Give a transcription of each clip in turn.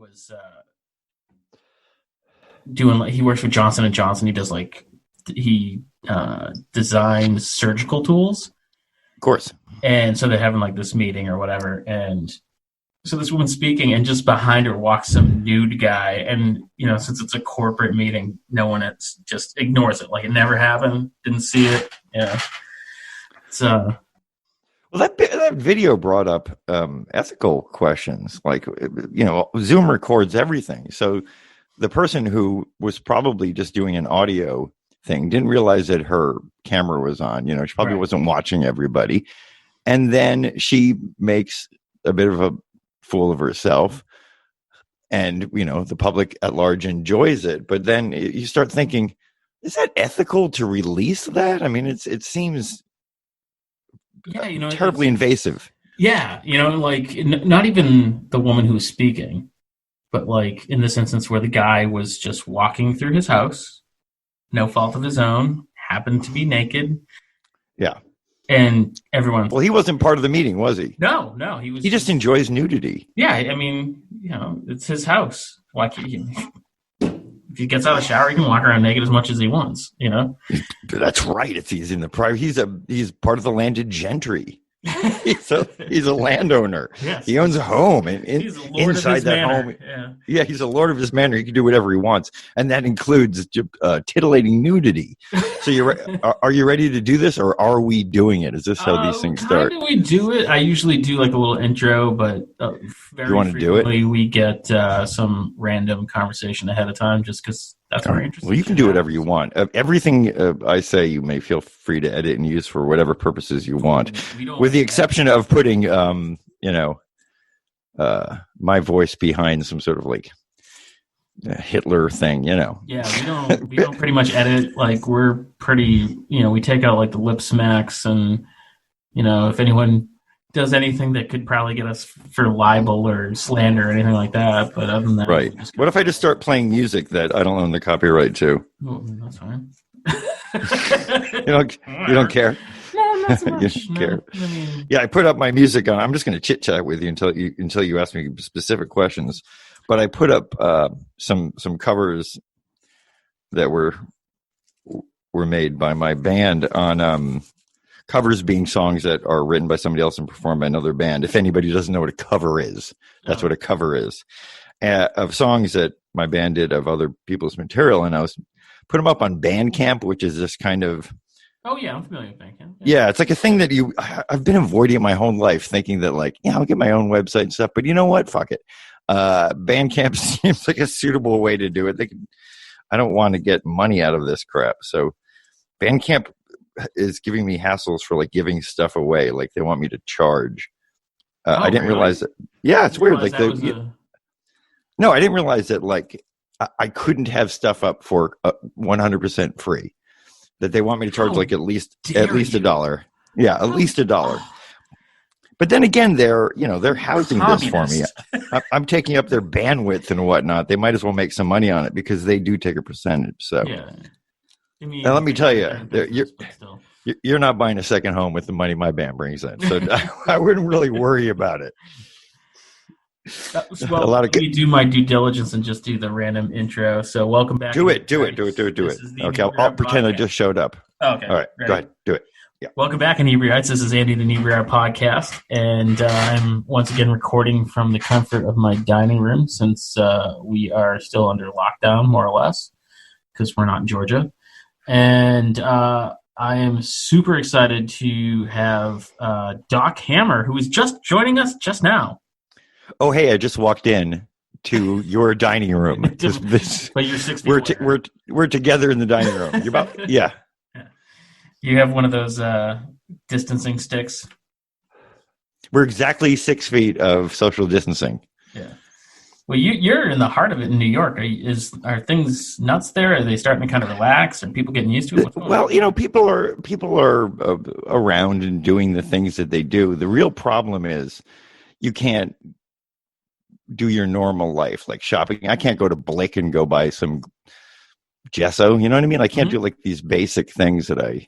was doing like he works with Johnson and Johnson. He does like he designs surgical tools, Of course. and so they're having like this meeting or whatever, and so this woman's speaking, and just behind her walks some nude guy, and since it's a corporate meeting, no one just ignores it like it never happened, didn't see it. Yeah, so. Well, that video brought up ethical questions. Like, Zoom records everything. So the person who was probably just doing an audio thing didn't realize that her camera was on. She probably wasn't watching everybody. And then she makes a bit of a fool of herself. And, the public at large enjoys it. But then you start thinking, is that ethical to release that? I mean, it seems... Yeah, terribly invasive. Yeah, like not even the woman who was speaking, but like in this instance where the guy was just walking through his house, no fault of his own, happened to be naked. Yeah. And everyone... Well, he wasn't part of the meeting, was he? No, he was... He just enjoys nudity. Yeah, I mean, it's his house. Like, if he gets out of the shower, he can walk around naked as much as he wants, That's right. He's in the private. He's part of the landed gentry. He's a landowner. Yes. He owns a home, and he's a lord inside of his that manor. home, yeah, he's a lord of his manor. He can do whatever he wants, and that includes titillating nudity. So are you ready to do this, or are we doing it? Is this how these things start? We do it. I usually do like a little intro, but very you want to do it? We get some random conversation ahead of time, just because that's what we're interested. Well, you can do whatever you want. Everything I say, you may feel free to edit and use for whatever purposes you want, with the exception of putting, my voice behind some sort of like Hitler thing, Yeah, we don't pretty much edit. Like we're pretty, we take out like the lip smacks, and if anyone does anything that could probably get us for libel or slander or anything like that. But other than that, right. What if I just start playing music that I don't own the copyright to? Oh, that's fine. You don't care? No, not so much. You don't care. Yeah, I put up my music on. I'm just going to chit chat with you until you ask me specific questions. But I put up some covers that were made by my band on covers being songs that are written by somebody else and performed by another band. If anybody doesn't know what a cover is, that's what a cover is. Of songs that my band did of other people's material, and I was put them up on Bandcamp, which is this kind of... Oh, yeah, I'm familiar with Bandcamp. Yeah, it's like a thing that I've been avoiding it my whole life, thinking that like, I'll get my own website and stuff, but you know what? Fuck it. Bandcamp seems like a suitable way to do it. I don't want to get money out of this crap. So Bandcamp is giving me hassles for like giving stuff away. Like they want me to charge. I didn't realize that. Yeah, it's weird. Like no, I didn't realize that like I couldn't have stuff up for 100% free. That they want me to charge like at least $1. Yeah, at least $1. But then again, they're housing this for me. I'm taking up their bandwidth and whatnot. They might as well make some money on it because they do take a percentage. So, now let me tell you, you're not buying a second home with the money my band brings in. So I wouldn't really worry about it. Well, let me do my due diligence and just do the random intro. So welcome back. Do it. Okay, I'll pretend I just showed up. Okay. All right, go ahead. Do it. Yeah. Welcome back, Inebri-arts. This is Andy, the Inebri-art podcast, and I'm once again recording from the comfort of my dining room since we are still under lockdown, more or less, because we're not in Georgia. And I am super excited to have Doc Hammer, who is just joining us just now. Oh, hey! I just walked in to your dining room. But you're 6 feet away. We're together in the dining room. You're about yeah. You have one of those distancing sticks. We're exactly 6 feet of social distancing. Yeah. Well, you're in the heart of it in New York. Are things nuts there? Are they starting to kind of relax? Are people getting used to it? Well, people are around and doing the things that they do. The real problem is you can't do your normal life, like shopping. I can't go to Blick and go buy some gesso. You know what I mean? I can't do like these basic things that I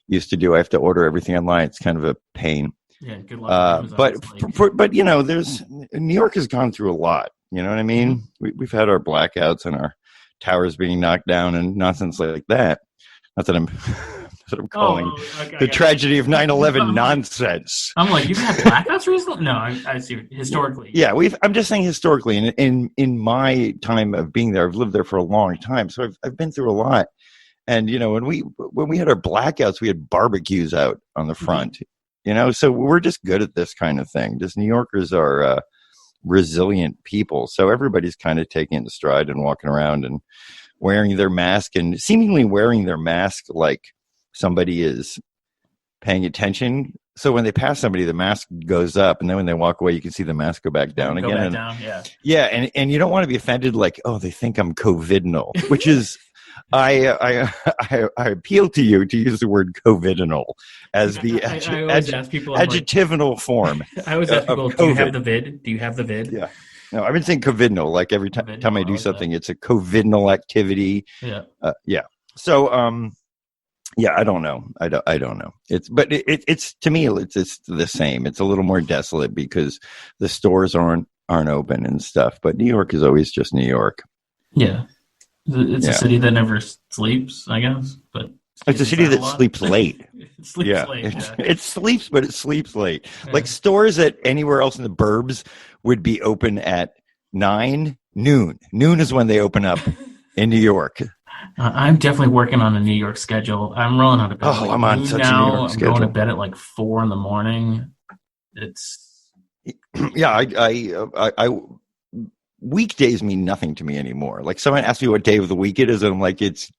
used to do. I have to order everything online. It's kind of a pain. Yeah, good luck. But New York has gone through a lot You know what I mean? We've had our blackouts and our towers being knocked down and nonsense like that. Not that I'm, not that I'm calling Okay, the tragedy of 9/11 nonsense. I'm like, you've had blackouts recently? No, I see. Historically, yeah, I'm just saying historically, and in my time of being there, I've lived there for a long time, so I've been through a lot. And when we had our blackouts, we had barbecues out on the front. So we're just good at this kind of thing. Just New Yorkers are resilient people, so everybody's kind of taking it in stride and walking around and wearing their mask and seemingly wearing their mask like somebody is paying attention. So when they pass somebody, the mask goes up, and then when they walk away, you can see the mask go back down again. Yeah, and you don't want to be offended, like, oh, they think I'm COVIDinal, which is, I appeal to you to use the word COVIDinal as the adjectival form. I always ask people, do you have the vid? Do you have the vid? Yeah. No, I've been saying COVIDinal, like every time I do something, it's a COVIDinal activity. Yeah. Yeah. So, yeah, I don't know. I don't know. It's to me, it's the same. It's a little more desolate because the stores aren't open and stuff. But New York is always just New York. Yeah, it's a city that never sleeps, I guess. But it's a city that sleeps late. It sleeps late. It sleeps, but it sleeps late. Yeah. Like stores that anywhere else in the burbs would be open at 9 noon. Noon is when they open up in New York. I'm definitely working on a New York schedule. I'm rolling out of bed. I'm on such a New York schedule. I'm going to bed at like 4 a.m. It's I weekdays mean nothing to me anymore. Like someone asks me what day of the week it is, and I'm like, it's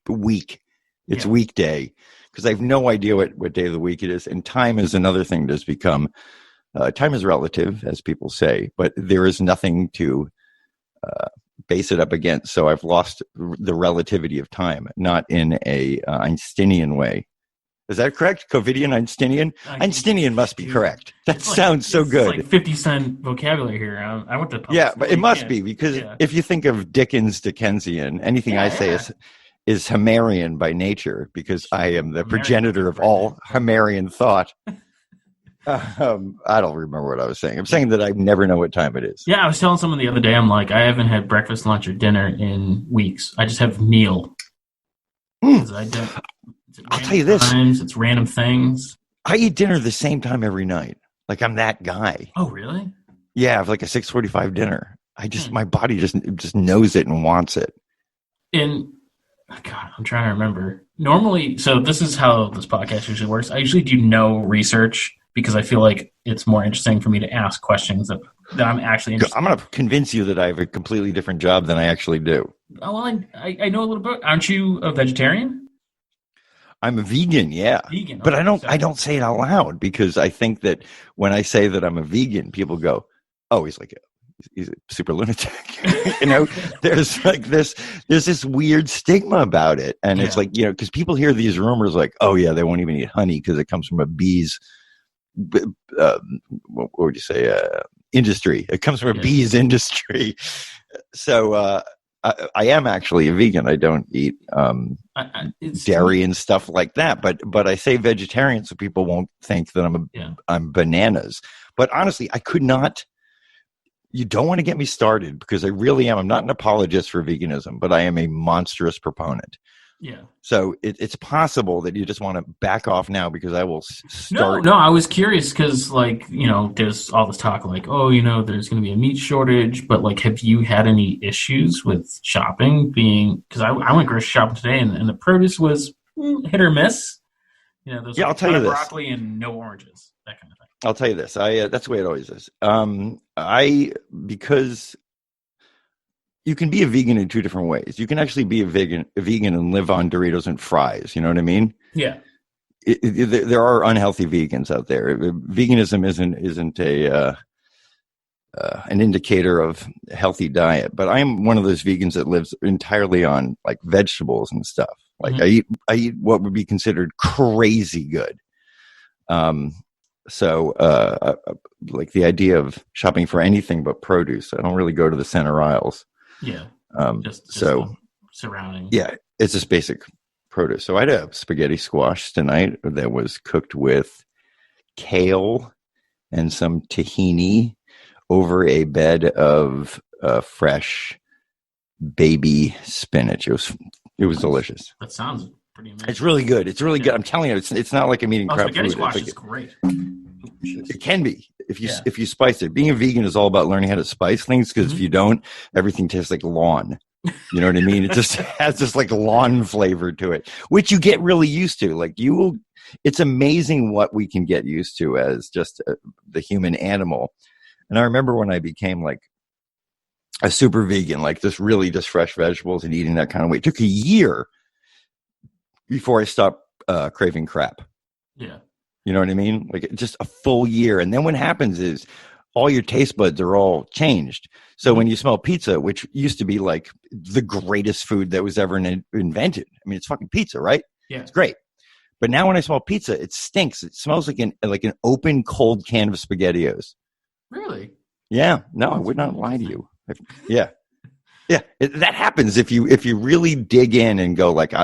week. It's weekday, because I have no idea what day of the week it is. And time is another thing that's become. Time is relative, as people say, but there is nothing to base it up against. So I've lost the relativity of time, not in a Einsteinian way. Is that correct? Covidian, Einsteinian? Einsteinian must be correct. That sounds so good. It's like 50-cent vocabulary here. I went to yeah, but it must be, because if you think of Dickensian, anything I say is Homerian by nature, because I am the progenitor of all Homerian thought. I don't remember what I was saying. I'm saying that I never know what time it is. Yeah, I was telling someone the other day, I'm like, I haven't had breakfast, lunch, or dinner in weeks. I just have meal. I'll tell you this. It's random things. I eat dinner the same time every night. Like, I'm that guy. Oh, really? Yeah, I have like a 6:45 dinner. My body just knows it and wants it. And God, I'm trying to remember. Normally, so this is how this podcast usually works. I usually do no research, because I feel like it's more interesting for me to ask questions that I'm actually interested in. I'm going to convince you that I have a completely different job than I actually do. Oh, well, I know a little bit. Aren't you a vegetarian? I'm a vegan, yeah. Vegan, but I don't say it out loud, because I think that when I say that I'm a vegan, people go, "Oh, he's a super lunatic." There's this weird stigma about it, and it's like, because people hear these rumors like, "Oh yeah, they won't even eat honey because it comes from a bee's." What would you say? Industry. It comes from a bee's industry. So I am actually a vegan. I don't eat dairy and stuff like that. But I say vegetarian so people won't think that I'm bananas. But honestly, I could not. You don't want to get me started, because I really am. I'm not an apologist for veganism, but I am a monstrous proponent. Yeah. So it's possible that you just want to back off now, because I will start. No, I was curious because, like, there's all this talk like, oh, there's going to be a meat shortage. But, like, have you had any issues with shopping because I went grocery shopping today, and the produce was hit or miss. There's I'll tell you this. Broccoli and no oranges, that kind of thing. I'll tell you this. That's the way it always is. Because you can be a vegan in two different ways. You can actually be a vegan and live on Doritos and fries. You know what I mean? Yeah. There are unhealthy vegans out there. Veganism isn't an indicator of a healthy diet. But I am one of those vegans that lives entirely on like vegetables and stuff. Like I eat what would be considered crazy good. So like the idea of shopping for anything but produce, I don't really go to the center aisles. Yeah. Just surrounding. Yeah, it's just basic produce. So I had a spaghetti squash tonight that was cooked with kale and some tahini over a bed of fresh baby spinach. It was delicious. That sounds pretty amazing. It's really good. It's really good. I'm telling you, it's not like I'm eating crap spaghetti food. squash Like, is great. It can be if you spice it. Being a vegan is all about learning how to spice things, because if you don't, everything tastes like lawn. You know what I mean? It just has this like lawn flavor to it, which you get really used to. Like it's amazing what we can get used to as just the human animal. And I remember when I became like a super vegan, like just really just fresh vegetables and eating that kind of way. It took a year before I stopped craving crap. Yeah. You know what I mean? Like just a full year. And then what happens is all your taste buds are all changed. So when you smell pizza, which used to be like the greatest food that was ever invented. I mean, it's fucking pizza, right? Yeah. It's great. But now when I smell pizza, it stinks. It smells like an open cold can of SpaghettiOs. Really? Yeah. No, I would not lie to you. Yeah. Yeah. That happens if you really dig in and go like,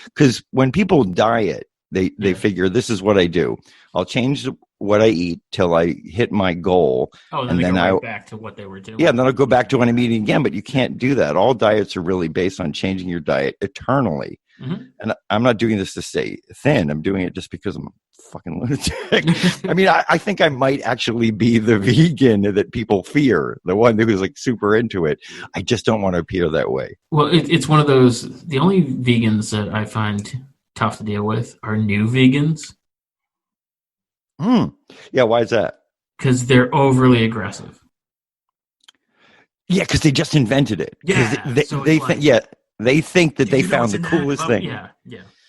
because when people diet, they figure this is what I do. I'll change what I eat till I hit my goal. Oh, and then go right back to what they were doing. Yeah, and then I'll go back to what I'm eating again. But you can't do that. All diets are really based on changing your diet eternally. Mm-hmm. And I'm not doing this to stay thin. I'm doing it just because I'm a fucking lunatic. I mean, I think I might actually be the vegan that people fear, the one who's like super into it. I just don't want to appear that way. Well, it's one of those, the only vegans that I find tough to deal with are new vegans. Yeah, why is that? Because they're overly aggressive. Yeah, because they just invented it. Yeah, they think that they found the coolest thing. Yeah.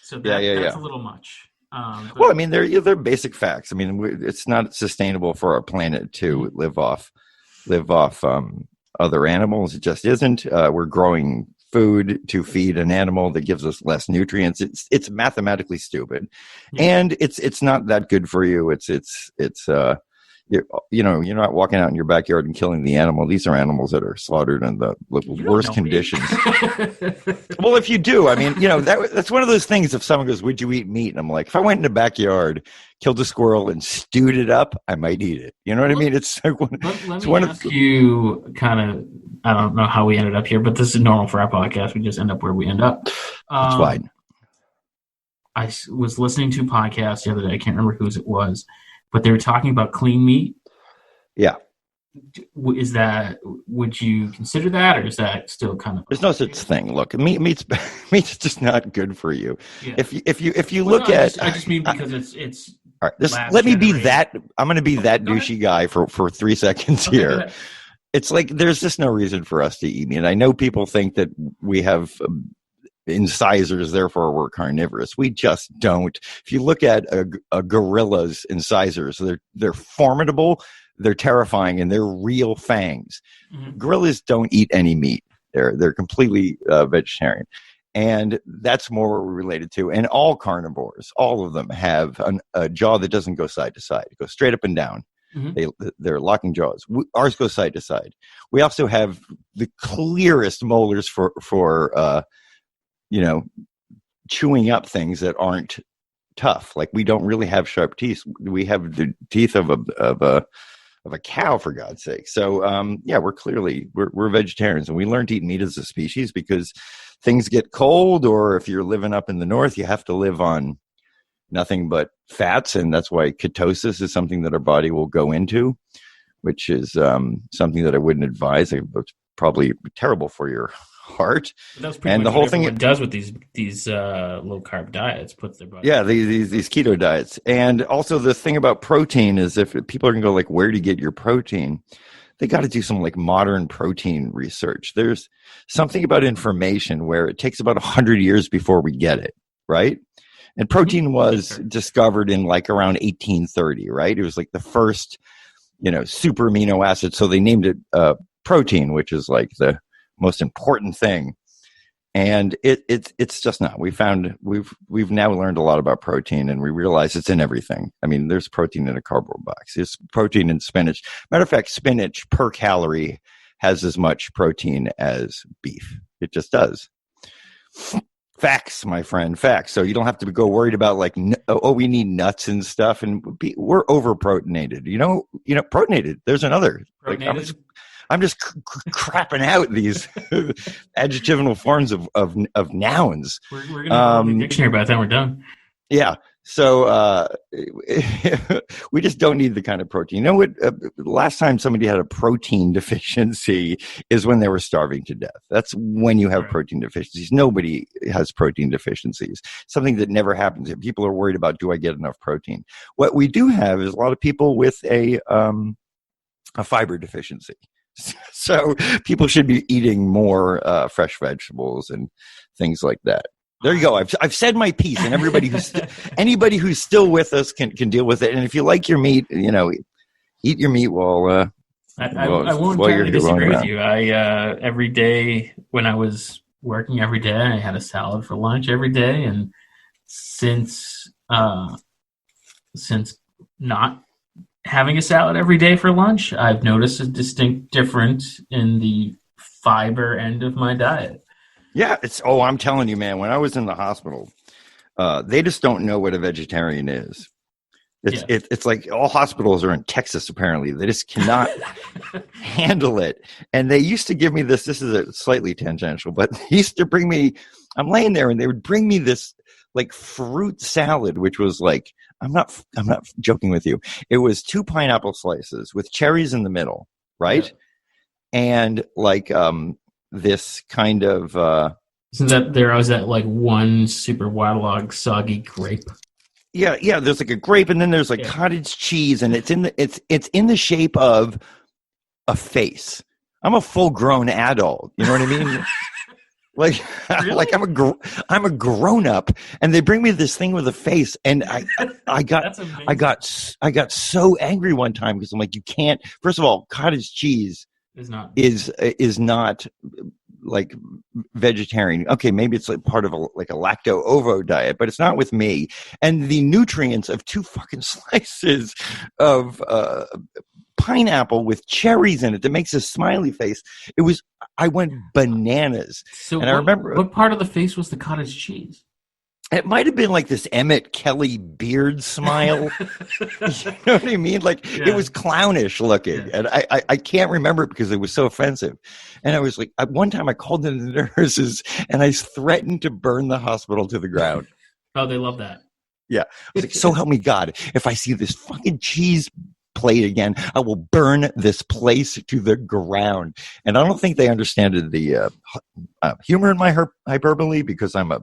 So that's a little much. Well, I mean, they're basic facts. I mean, it's not sustainable for our planet to live off other animals. It just isn't. We're growing food to feed an animal that gives us less nutrients. It's mathematically stupid, and it's not that good for you. You're not walking out in your backyard and killing the animal. These are animals that are slaughtered in the worst conditions. Well, if you do, I mean, that's one of those things. If someone goes, "Would you eat meat?" and I'm like, if I went in the backyard, killed a squirrel, and stewed it up, I might eat it. You know what I mean? It's like let me ask you kind of. I don't know how we ended up here, but this is normal for our podcast. We just end up where we end up. That's fine. I was listening to a podcast the other day. I can't remember whose it was, but they were talking about clean meat. Yeah. Would you consider that, or is that still kind of? There's no such thing. Look, meat's just not good for you. Yeah. If you look at, I just mean because it's. All right, let me be that. I'm going to be that douchey guy for 3 seconds here. It's like there's just no reason for us to eat meat. And I know people think that we have incisors, therefore we're carnivorous. We just don't. If you look at a gorilla's incisors, they're formidable, they're terrifying, and they're real fangs. Mm-hmm. Gorillas don't eat any meat. They're completely vegetarian. And that's more what we're related to. And all carnivores, all of them have a jaw that doesn't go side to side. It goes straight up and down. Mm-hmm. They're locking jaws. Ours goes side to side. We also have the clearest molars for chewing up things that aren't tough. Like we don't really have sharp teeth. We have the teeth of a cow, for God's sake. So we're vegetarians, and we learned to eat meat as a species because things get cold, or if you're living up in the north, you have to live on nothing but fats, and that's why ketosis is something that our body will go into, which is something that I wouldn't advise. It's probably terrible for your heart. That's pretty much the whole thing it does with these low carb diets, puts their body. Yeah, these keto diets. And also the thing about protein is, if people are going to go like, where do you get your protein? They got to do some like modern protein research. There's something about information where it takes about 100 years before we get it, right? And protein was discovered in like around 1830, right? It was like the first, super amino acid. So they named it protein, which is like the most important thing. And it's just not. We've now learned a lot about protein, and we realize it's in everything. I mean, there's protein in a cardboard box. There's protein in spinach. Matter of fact, spinach per calorie has as much protein as beef. It just does. Facts, my friend, facts. So you don't have to go worried about like, we need nuts and stuff, and we're over proteinated. Proteinated. There's another. Proteinated? I'm just crapping out these adjectival forms of nouns. We're going to go to the dictionary by the time we're done. Yeah. So we just don't need the kind of protein. You know what? Last time somebody had a protein deficiency is when they were starving to death. That's when you have protein deficiencies. Nobody has protein deficiencies. Something that never happens. People are worried about, do I get enough protein? What we do have is a lot of people with a fiber deficiency. So people should be eating more fresh vegetables and things like that. There you go. I've said my piece, and anybody who's still with us can deal with it. And if you like your meat, eat your meat while I won't totally disagree with you. Every day when I was working every day, I had a salad for lunch every day, and since not having a salad every day for lunch, I've noticed a distinct difference in the fiber end of my diet. Yeah, I'm telling you, man, when I was in the hospital, they just don't know what a vegetarian is. It's like all hospitals are in Texas, apparently. They just cannot handle it. And they used to give me this is a slightly tangential, but they used to bring me, I'm laying there and they would bring me this like fruit salad, which was like, I'm not joking with you. It was 2 pineapple slices with cherries in the middle, right? Yeah. And like, this kind of isn't that there was that like one super waterlogged soggy grape? Yeah, there's like a grape, and then there's like cottage cheese, and it's in the shape of a face. I'm a full grown adult, you know what I mean? Like, really? Like I'm a grown up, and they bring me this thing with a face, and I got so angry one time because I'm like, you can't. First of all, cottage cheese is not like vegetarian. Okay, maybe it's like part of a lacto-ovo diet, but it's not with me. And the nutrients of 2 fucking slices of pineapple with cherries in it that makes a smiley face. I went bananas. So I remember what part of the face was the cottage cheese? It might have been like this Emmett Kelly beard smile. You know what I mean? Like It was clownish looking. Yeah. And I can't remember it because it was so offensive. And I was like, one time I called in the nurses and I threatened to burn the hospital to the ground. Oh, they love that. Yeah. I was like, so help me God, if I see this fucking cheese plate again, I will burn this place to the ground. And I don't think they understand the humor in my hyperbole because I'm a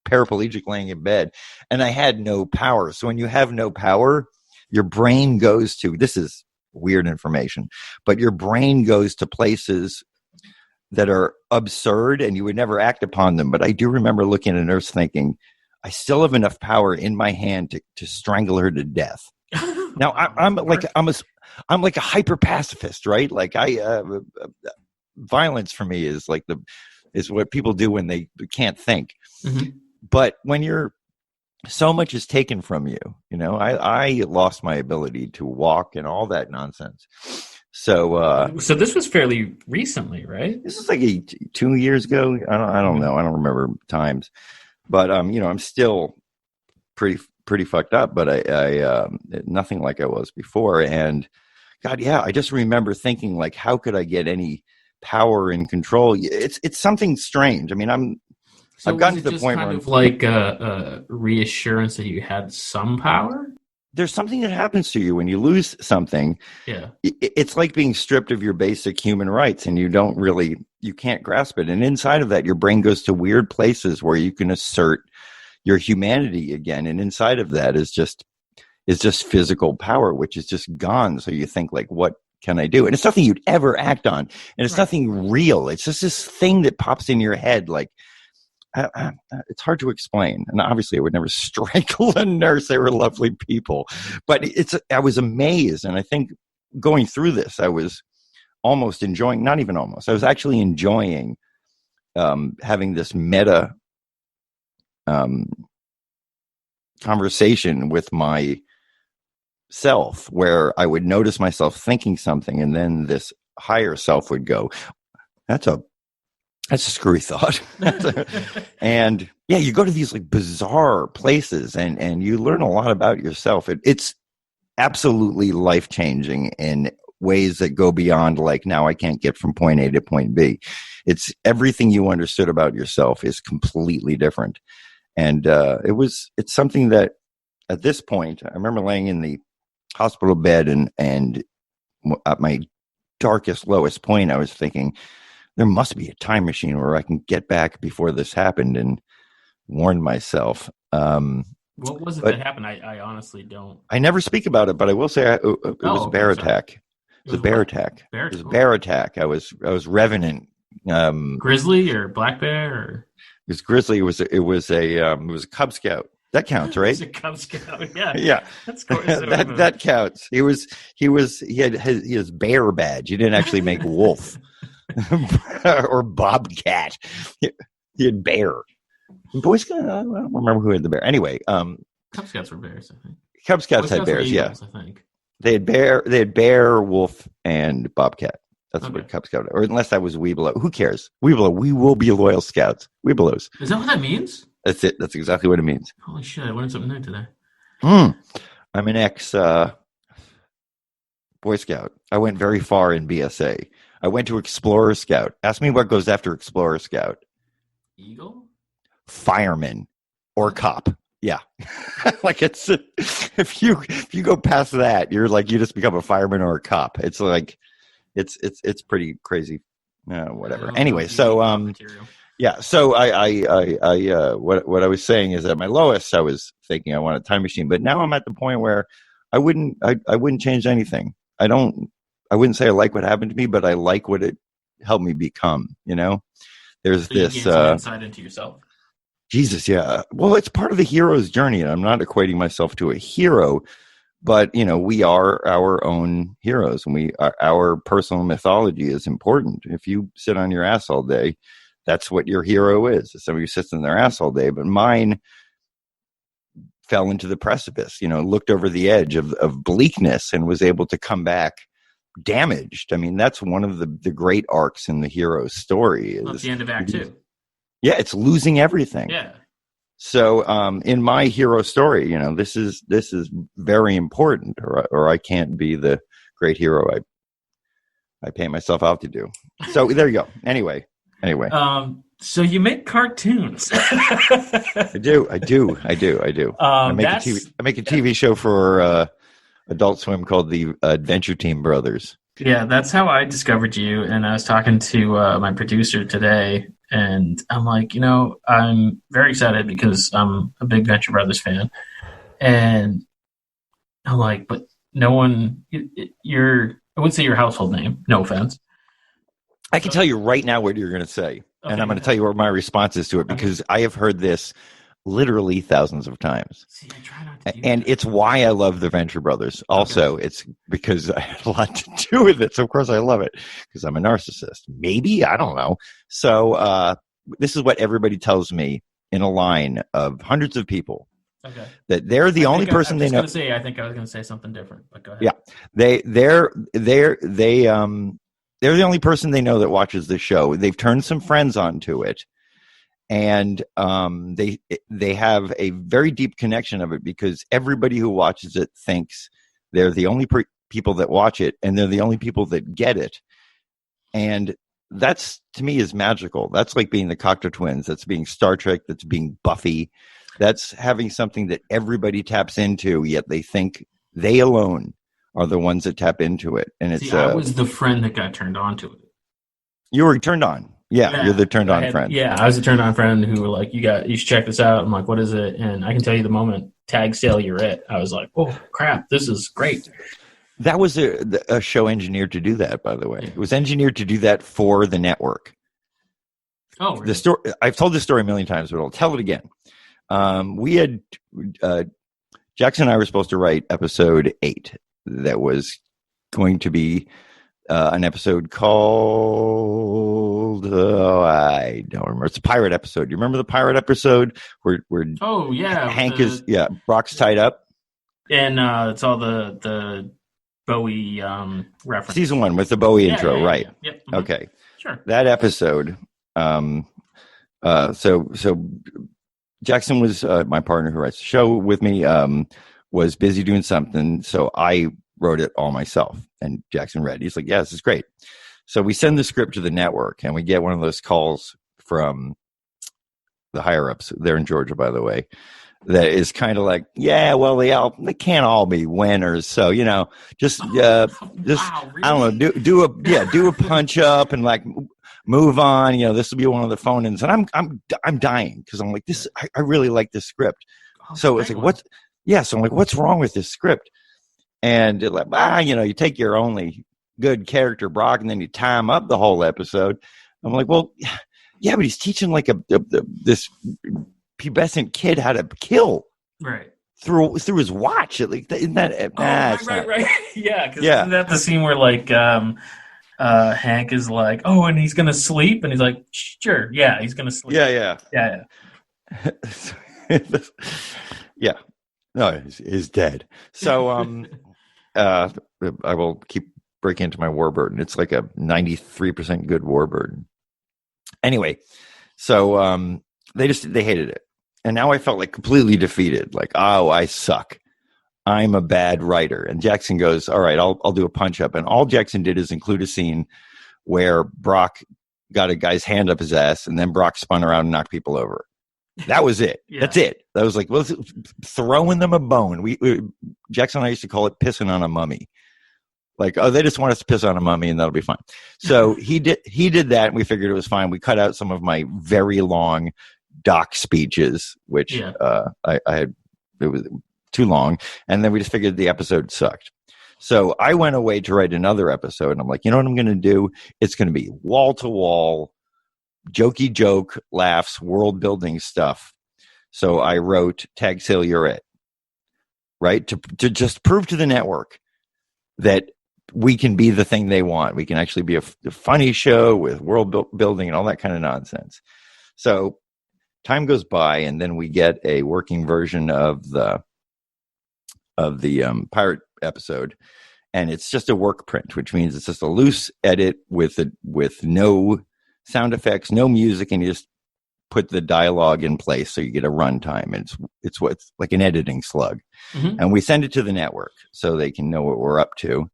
paraplegic laying in bed and I had no power. So when you have no power, your brain goes to, this is weird information, but your brain goes to places that are absurd and you would never act upon them. But I do remember looking at a nurse thinking, I still have enough power in my hand to strangle her to death. Now I'm like a hyper pacifist, right? Like violence for me is like is what people do when they can't think. Mm-hmm. But when so much is taken from you, I lost my ability to walk and all that nonsense. So this was fairly recently, right? This is like 2 years ago. I don't know. I don't remember times, but I'm still pretty fucked up, but I nothing like I was before. And God, yeah, I just remember thinking like, how could I get any power and control? It's something strange. I mean, I've gotten to the point where like a reassurance that you had some power. There's something that happens to you when you lose something. Yeah, it's like being stripped of your basic human rights, and you can't grasp it. And inside of that, your brain goes to weird places where you can assert your humanity again. And inside of that is just physical power, which is just gone. So you think like, what can I do? And it's nothing you'd ever act on, and it's nothing real. It's just this thing that pops in your head, like. It's hard to explain, and obviously I would never strangle a nurse. They were lovely people, but I was amazed, and I think going through this I was almost enjoying, not even almost, I was actually enjoying having this meta conversation with my self where I would notice myself thinking something, and then this higher self would go, that's a screwy thought. And yeah, you go to these like bizarre places and you learn a lot about yourself. It's absolutely life-changing in ways that go beyond like, now I can't get from point A to point B. It's everything you understood about yourself is completely different. And it's something that at this point, I remember laying in the hospital bed and at my darkest, lowest point, I was thinking, there must be a time machine where I can get back before this happened, and warned myself. What was it that happened? I honestly don't. I never speak about it, but I will say it was a bear attack. It was a bear attack. It was a bear attack. I was revenant. Grizzly or black bear? Or? It was grizzly. It was a Cub Scout. That counts, right? He's a Cub Scout. Yeah. Yeah. That's that counts. He had his bear badge. He didn't actually make wolf or bobcat. He had bear. Boy Scout, I don't remember who had the bear. Anyway, Cub Scouts were bears, I think. Cub Scouts had bears, Eagles, I think. They had bear, wolf, and bobcat. That's what Cub Scout, or unless that was Weeblo. Who cares? Weeblo, we will be loyal scouts. Weeblos. Is that what that means? That's it. That's exactly what it means. Holy shit, I learned something new today. I'm an ex Boy Scout. I went very far in BSA. I went to Explorer Scout. Ask me what goes after Explorer Scout. Eagle? Fireman or cop. Yeah. Like it's if you go past that, you're like, you just become a fireman or a cop. It's like it's pretty crazy. Whatever. Anyway, so yeah, so I what I was saying is at my lowest I was thinking I want a time machine, but now I'm at the point where I wouldn't change anything. I wouldn't say I like what happened to me, but I like what it helped me become, you know? There's so this you gain some insight into yourself. Jesus, yeah. Well, it's part of the hero's journey, and I'm not equating myself to a hero, but you know, we are our own heroes, and our personal mythology is important. If you sit on your ass all day, that's what your hero is. Somebody who sits on their ass all day. But mine fell into the precipice, you know, looked over the edge of bleakness and was able to come back damaged. I mean, that's one of the great arcs in the hero's story. That's the end of Act 2. Yeah, it's losing everything. Yeah. So in my hero story, you know, this is very important, or I can't be the great hero I paint myself out to do. So there you go. Anyway. So you make cartoons. I do. I make a TV show for Adult Swim called the Adventure Team Brothers. Yeah, that's how I discovered you. And I was talking to my producer today, and I'm like, you know, I'm very excited because I'm a big Venture Brothers fan. And I'm like, but no one, I wouldn't say your household name, no offense. I can tell you right now what you're going to say. Okay, and I'm going to tell you what my response is to it, because I have heard this literally thousands of times. See, I try not to do and that. It's why I love the Venture Brothers. Also, it's because I had a lot to do with it. So, of course, I love it because I'm a narcissist. Maybe. I don't know. So this is what everybody tells me in a line of hundreds of people. Okay. That they're the only person they know. I think I was going to say something different, but go ahead. Yeah. They're the only person they know that watches the show. They've turned some friends onto it. And they have a very deep connection of it, because everybody who watches it thinks they're the only people that watch it, and they're the only people that get it. And that's, to me, is magical. That's like being the Cocteau Twins. That's being Star Trek. That's being Buffy. That's having something that everybody taps into, yet they think they alone are the ones that tap into it. And it's I was the friend that got turned on to it. You were turned on. Yeah, you're the turned on friend. Yeah, I was a turned on friend who were like, you should check this out. I'm like, what is it? And I can tell you the moment tag sale you're it, I was like, oh crap, this is great. That was a show engineered to do that, by the way. It was engineered to do that for the network. Oh, really? The story, I've told this story a million times, but I'll tell it again. We had Jackson and I were supposed to write episode 8. That was going to be an episode called I don't remember. It's a pirate episode. You remember the pirate episode where oh yeah, Hank Brock's tied up, and it's all the Bowie reference. Season 1 with the Bowie intro, right? Yeah. Yep. Okay, sure. That episode. So Jackson was my partner who writes the show with me. Was busy doing something, so I wrote it all myself. And Jackson read. He's like, yeah, this is great. So we send the script to the network, and we get one of those calls from the higher ups. They're in Georgia, by the way. That is kind of like, yeah, well, they can't all be winners. So, just wow, really? I don't know, do a punch up and like move on. This will be one of the phone-ins, and I'm dying because I'm like, this. I really like this script. So it's like, so I'm like, what's wrong with this script? And like, you take your only good character, Brock, and then you tie him up the whole episode. I'm like, well, yeah, but he's teaching like this pubescent kid how to kill, right, through his watch. Like, isn't that? Right. Yeah, because isn't that the scene where like Hank is like, oh, and he's gonna sleep, and he's like, sure, yeah, he's gonna sleep. Yeah. Yeah. No, he's dead. So I will keep breaking into my Warburton. It's like a 93% good Warburton. Anyway, so they hated it. And now I felt like completely defeated. Like, oh, I suck. I'm a bad writer. And Jackson goes, all right, I'll do a punch up. And all Jackson did is include a scene where Brock got a guy's hand up his ass, and then Brock spun around and knocked people over. That was it. Yeah. That's it. That was like, well, throwing them a bone. We Jackson and I used to call it pissing on a mummy. Like, oh, they just want us to piss on a mummy and that'll be fine. So he did that, and we figured it was fine. We cut out some of my very long doc speeches, which I had, it was too long. And then we just figured the episode sucked. So I went away to write another episode, and I'm like, you know what I'm going to do? It's going to be wall to wall, jokey joke, laughs, world building stuff. So I wrote Tag Sale You're It, right? To just prove to the network that we can be the thing they want. We can actually be a funny show with world building and all that kind of nonsense. So time goes by, and then we get a working version of the pirate episode, and it's just a work print, which means it's just a loose edit with no sound effects, no music, and you just put the dialogue in place so you get a runtime. And it's what's like an editing slug. Mm-hmm. And we send it to the network so they can know what we're up to.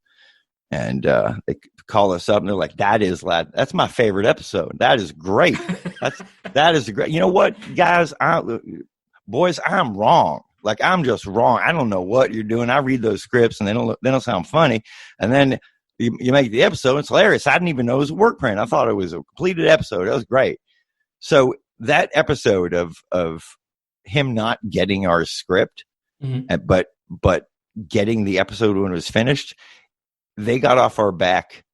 And they call us up, and they're like, that's my favorite episode. That is great. That is great. You know what, guys, boys, I'm wrong. Like, I'm just wrong. I don't know what you're doing. I read those scripts, and they don't sound funny. And then you make the episode. It's hilarious. I didn't even know it was a work print. I thought it was a completed episode. That was great. So that episode of him not getting our script, mm-hmm. but getting the episode when it was finished, they got off our back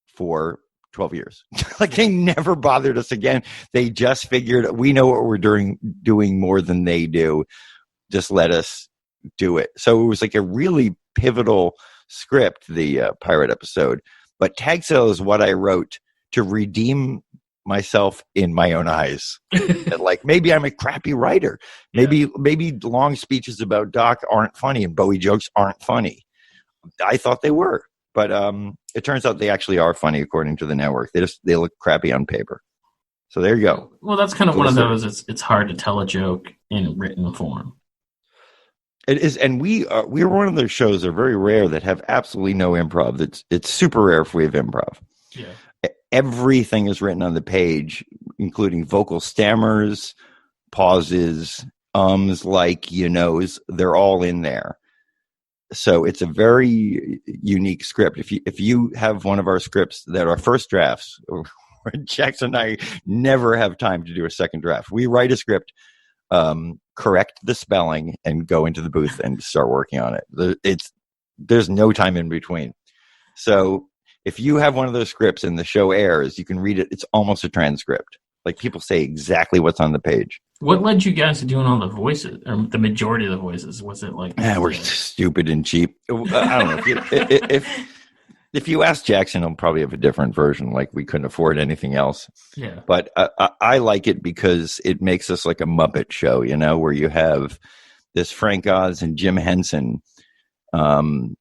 for 12 years. Like, they never bothered us again. They just figured, we know what we're doing more than they do. Just let us do it. So it was like a really pivotal script, the pirate episode. But Tag Sale is what I wrote to redeem myself in my own eyes. Like, maybe I'm a crappy writer. Maybe long speeches about Doc aren't funny and Bowie jokes aren't funny. I thought they were. But it turns out they actually are funny, according to the network. They look crappy on paper. So there you go. Well, that's kind of one of those. It's hard to tell a joke in written form. It is, and we're one of those shows that are very rare that have absolutely no improv. It's super rare if we have improv. Yeah. Everything is written on the page, including vocal stammers, pauses, like, they're all in there. So it's a very unique script. If you have one of our scripts that are first drafts, Jackson and I never have time to do a second draft. We write a script, correct the spelling, and go into the booth and start working on it. There's no time in between. So if you have one of those scripts and the show airs, you can read it. It's almost a transcript. Like, people say exactly what's on the page. What led you guys to doing all the voices, or the majority of the voices? Was it like... we're stupid and cheap. I don't know. If you ask Jackson, he'll probably have a different version. Like, we couldn't afford anything else. Yeah. But I like it because it makes us like a Muppet show, where you have this Frank Oz and Jim Henson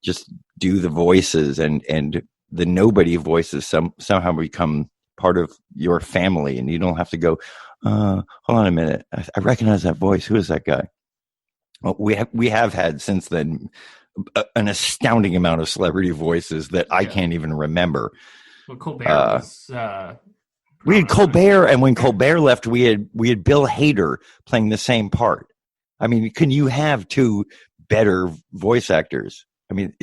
just do the voices, and the nobody voices somehow become part of your family, and you don't have to go, hold on a minute, I recognize that voice. Who is that guy? Well, we have had since then an astounding amount of celebrity voices that I can't even remember. Well, Colbert was. We had Colbert, and when Colbert left, we had Bill Hader playing the same part. I mean, can you have two better voice actors? I mean,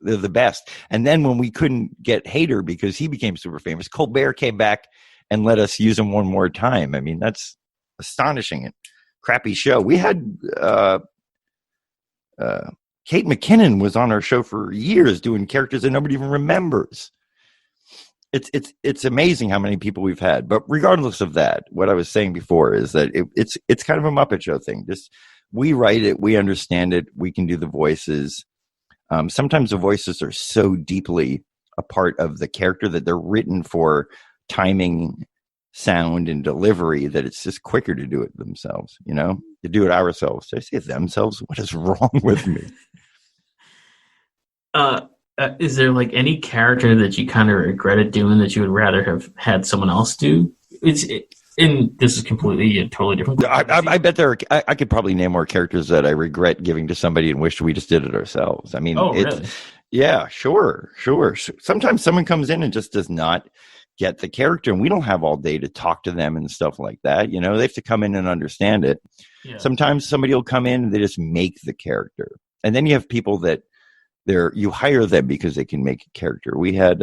they're the best. And then when we couldn't get Hader because he became super famous, Colbert came back and let us use him one more time. I mean, that's astonishing. And crappy show. We had Kate McKinnon was on our show for years doing characters that nobody even remembers. It's amazing how many people we've had. But regardless of that, what I was saying before is that it's kind of a Muppet Show thing. Just we write it, we understand it, we can do the voices. Sometimes the voices are so deeply a part of the character that they're written for timing, sound, and delivery that it's just quicker to do it themselves, to do it ourselves. Did I say themselves? What is wrong with me? Is there like any character that you kind of regretted doing that you would rather have had someone else do? And this is completely a totally different. I bet I could probably name more characters that I regret giving to somebody and wish we just did it ourselves. I mean, really? Yeah, sure. Sometimes someone comes in and just does not get the character, and we don't have all day to talk to them and stuff like that. They have to come in and understand it. Yeah. Sometimes somebody will come in and they just make the character, and then you have people that you hire them because they can make a character. We had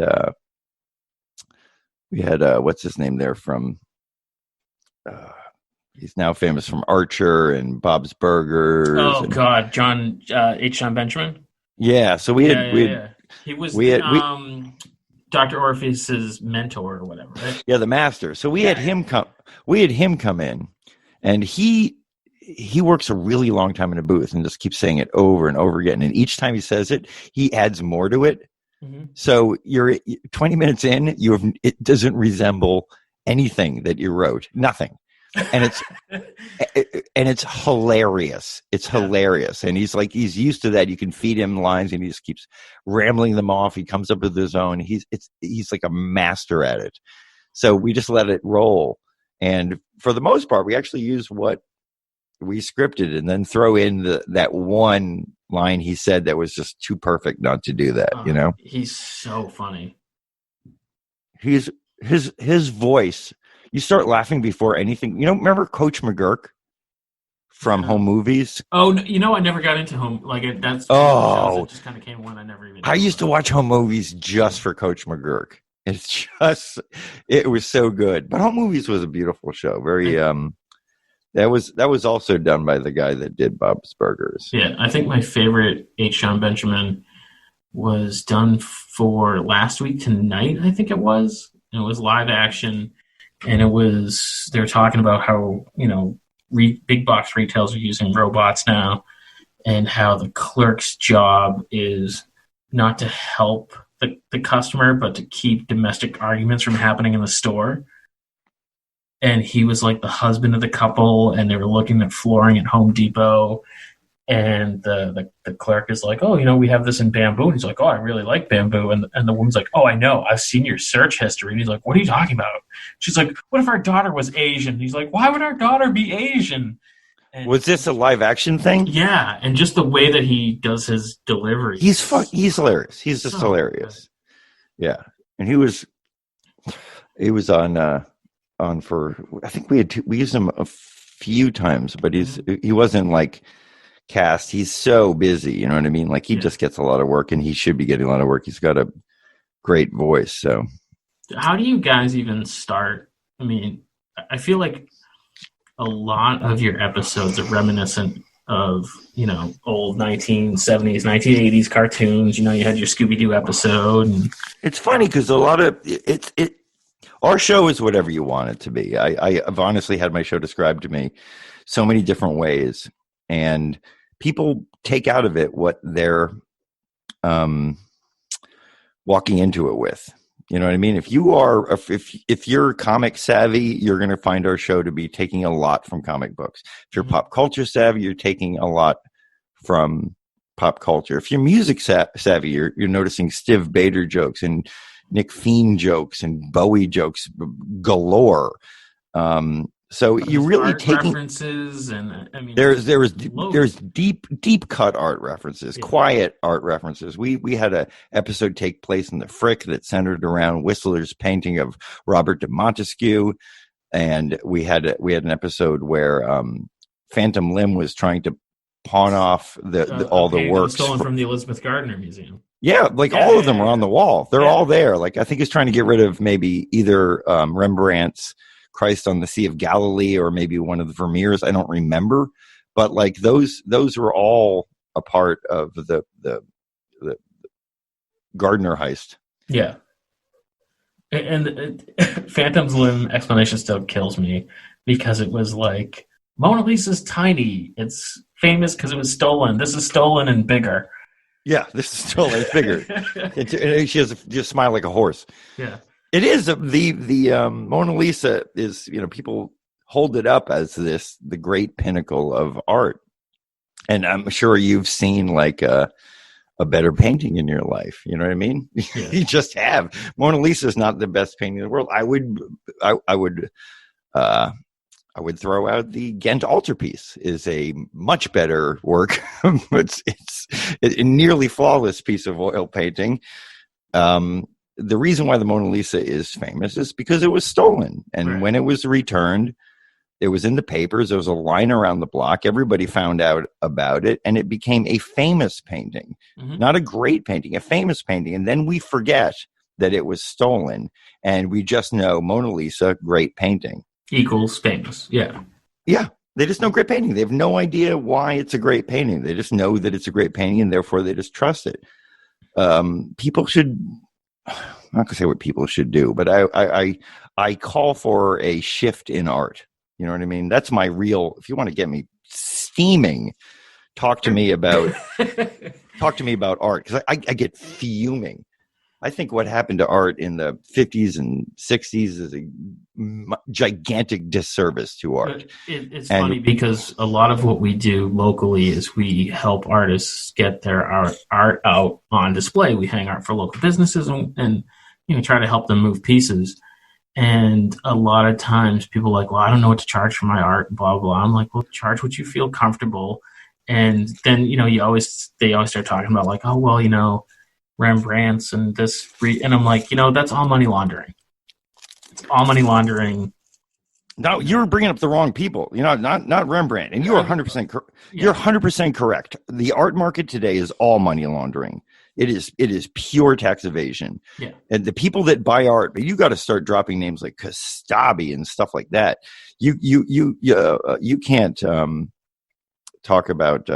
what's his name there from. He's now famous from Archer and Bob's Burgers. Oh God, John Benjamin. Yeah, so we had. He was Dr. Orpheus's mentor or whatever, right? Yeah, the master. So we had him come. We had him come in, and he works a really long time in a booth and just keeps saying it over and over again. And each time he says it, he adds more to it. Mm-hmm. So you're 20 minutes in, it doesn't resemble anything that you wrote. Nothing. And it's hilarious. It's hilarious. And he's used to that. You can feed him lines and he just keeps rambling them off. He comes up with his own. He's like a master at it. So we just let it roll. And for the most part, we actually use what we scripted and then throw in that one line he said that was just too perfect not to do that. He's so funny. His voice. You start laughing before anything. Remember Coach McGurk from Home Movies? Oh, no, I never got into Home. Like that's that just kind of came when I never even. I used to watch Home Movies just for Coach McGurk. It was so good. But Home Movies was a beautiful show. Very that was also done by the guy that did Bob's Burgers. Yeah, I think my favorite H. Sean Benjamin was done for Last Week Tonight. I think it was. It was live action. And they were talking about how, big box retailers are using robots now and how the clerk's job is not to help the customer, but to keep domestic arguments from happening in the store. And he was like the husband of the couple, and they were looking at flooring at Home Depot. And the clerk is like, oh, we have this in bamboo. And he's like, oh, I really like bamboo. And the woman's like, oh, I know. I've seen your search history. And he's like, what are you talking about? She's like, what if our daughter was Asian? And he's like, why would our daughter be Asian? And was this a live action thing? Yeah. And just the way that he does his delivery. He's hilarious. He's just hilarious. Good. Yeah. And he was on for, I think we used him a few times, but he wasn't like cast. He's so busy, you know what I mean? Like he just gets a lot of work, and he should be getting a lot of work. He's got a great voice. So how do you guys even start? I mean, I feel like a lot of your episodes are reminiscent of, old 1970s, 1980s cartoons. You had your Scooby-Doo episode. And it's funny because a lot of our show is whatever you want it to be. I've honestly had my show described to me so many different ways, and people take out of it what they're walking into it with. You know what I mean? If you're comic savvy, you're going to find our show to be taking a lot from comic books. If you're pop culture savvy, you're taking a lot from pop culture. If you're music savvy, you're noticing Steve Bader jokes and Nick Fiend jokes and Bowie jokes galore. So But you're there's really art taking references, and I mean, there's loads. deep cut art references, Yeah. quiet art references. We had a episode take place in the Frick that centered around Whistler's painting of Robert de Montesquieu, and we had an episode where Phantom Limb was trying to pawn off A all the painting that was works. stolen from the Elizabeth Gardner Museum. Yeah, like Yeah, all of yeah, them are on yeah, the wall. They're yeah. all there. Like I think he's trying to get rid of maybe either Rembrandt's Christ on the Sea of Galilee or maybe one of the Vermeers. I don't remember, but like those were all a part of the Gardner heist. Yeah. And Phantom's Limb explanation still kills me because it was like Mona Lisa's tiny. It's famous because it was stolen. This is stolen and bigger. Yeah, this is totally bigger. She has just smile like a horse. Yeah. It is the Mona Lisa is, people hold it up as the great pinnacle of art, and I'm sure you've seen like a better painting in your life. You know what I mean? Yeah. You just have. Mona Lisa is not the best painting in the world. I would throw out the Ghent altarpiece is a much better work. it's a nearly flawless piece of oil painting. The reason why the Mona Lisa is famous is because it was stolen. And Right. when it was returned, it was in the papers. There was a line around the block. Everybody found out about it, and it became a famous painting. Mm-hmm. Not a great painting, a famous painting. And then we forget that it was stolen, and we just know Mona Lisa, great painting. Equals famous. Yeah. Yeah. They just know great painting. They have no idea why it's a great painting. They just know that it's a great painting, and therefore they just trust it. People should, I'm not going to say what people should do, but I call for a shift in art. You know what I mean? That's my real, if you want to get me steaming, talk to me about art, because I get fuming. I think what happened to art in the 50s and 60s is a gigantic disservice to art. It's funny because a lot of what we do locally is we help artists get their art out on display. We hang art for local businesses and try to help them move pieces. And a lot of times people are like, well, I don't know what to charge for my art, blah, blah. I'm like, well, charge what you feel comfortable. And then, they always start talking about like, oh, well, Rembrandt's and this, and I'm like, that's all money laundering. It's all money laundering. No, you're bringing up the wrong people. Not Rembrandt, and you are 100%. You're 100% correct. The art market today is all money laundering. It is pure tax evasion. Yeah. And the people that buy art, but you got to start dropping names like Kastabi and stuff like that. You can't talk about.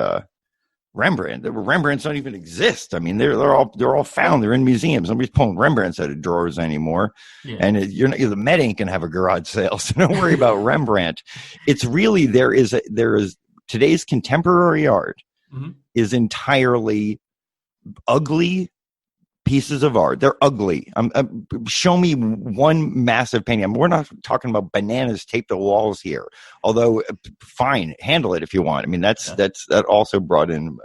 Rembrandt. Rembrandts don't even exist. I mean, they're all found. They're in museums. Nobody's pulling Rembrandts out of drawers anymore. Yeah. And the Met ain't gonna have a garage sale, so don't worry about Rembrandt. It's really there is today's contemporary art is entirely ugly pieces of art. They're ugly. Show me one massive painting. We're not talking about bananas taped to walls here. Although, fine, handle it if you want. I mean, that also brought in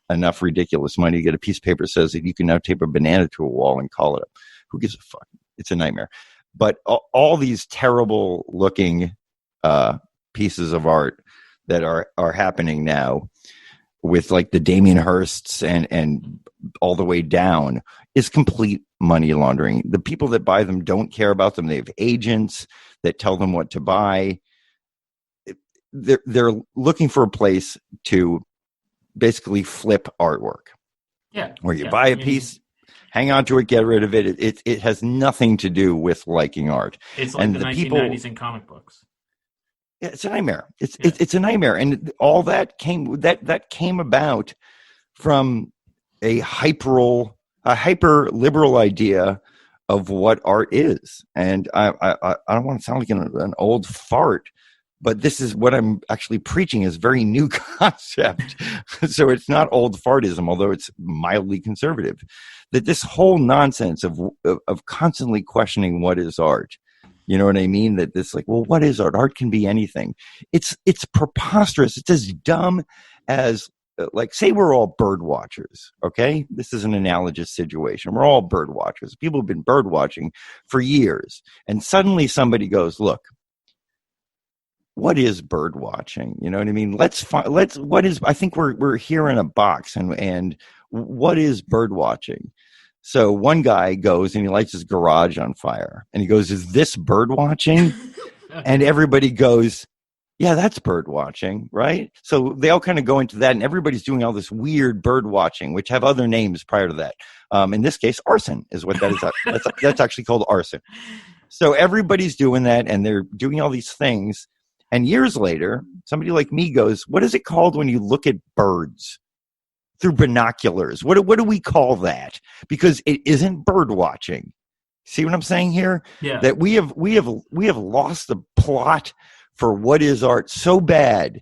enough ridiculous money to get a piece of paper that says that you can now tape a banana to a wall and call it up. Who gives a fuck? It's a nightmare. But all these terrible looking pieces of art that are happening now, with like the Damien Hirsts and all the way down, is complete money laundering. The people that buy them don't care about them. They have agents that tell them what to buy. They're looking for a place to basically flip artwork. Yeah. Where you buy a piece, hang on to it, get rid of it. It has nothing to do with liking art. It's like the 1990s in comic books. Yeah, it's a nightmare. It's a nightmare, and all that came about from a hyper liberal idea of what art is. And I don't want to sound like an old fart, but this is what I'm actually preaching is very new concept. So it's not old fartism, although it's mildly conservative. That this whole nonsense of constantly questioning what is art. You know what I mean? That this like, well, what is art? Art can be anything. It's preposterous. It's as dumb as like, say we're all bird watchers. Okay. This is an analogous situation. We're all bird watchers. People have been bird watching for years. And suddenly somebody goes, look, what is bird watching? You know what I mean? I think we're here in a box, and what is bird watching? So one guy goes and he lights his garage on fire, and he goes, "Is this bird watching?" And everybody goes, "Yeah, that's bird watching," right? So they all kind of go into that, and everybody's doing all this weird bird watching, which have other names prior to that. In this case, arson is what that is. That's actually called arson. So everybody's doing that, and they're doing all these things. And years later, somebody like me goes, "What is it called when you look at birds through binoculars? What do we call that?" Because it isn't bird watching. See what I'm saying here? Yeah. That we have lost the plot for what is art so bad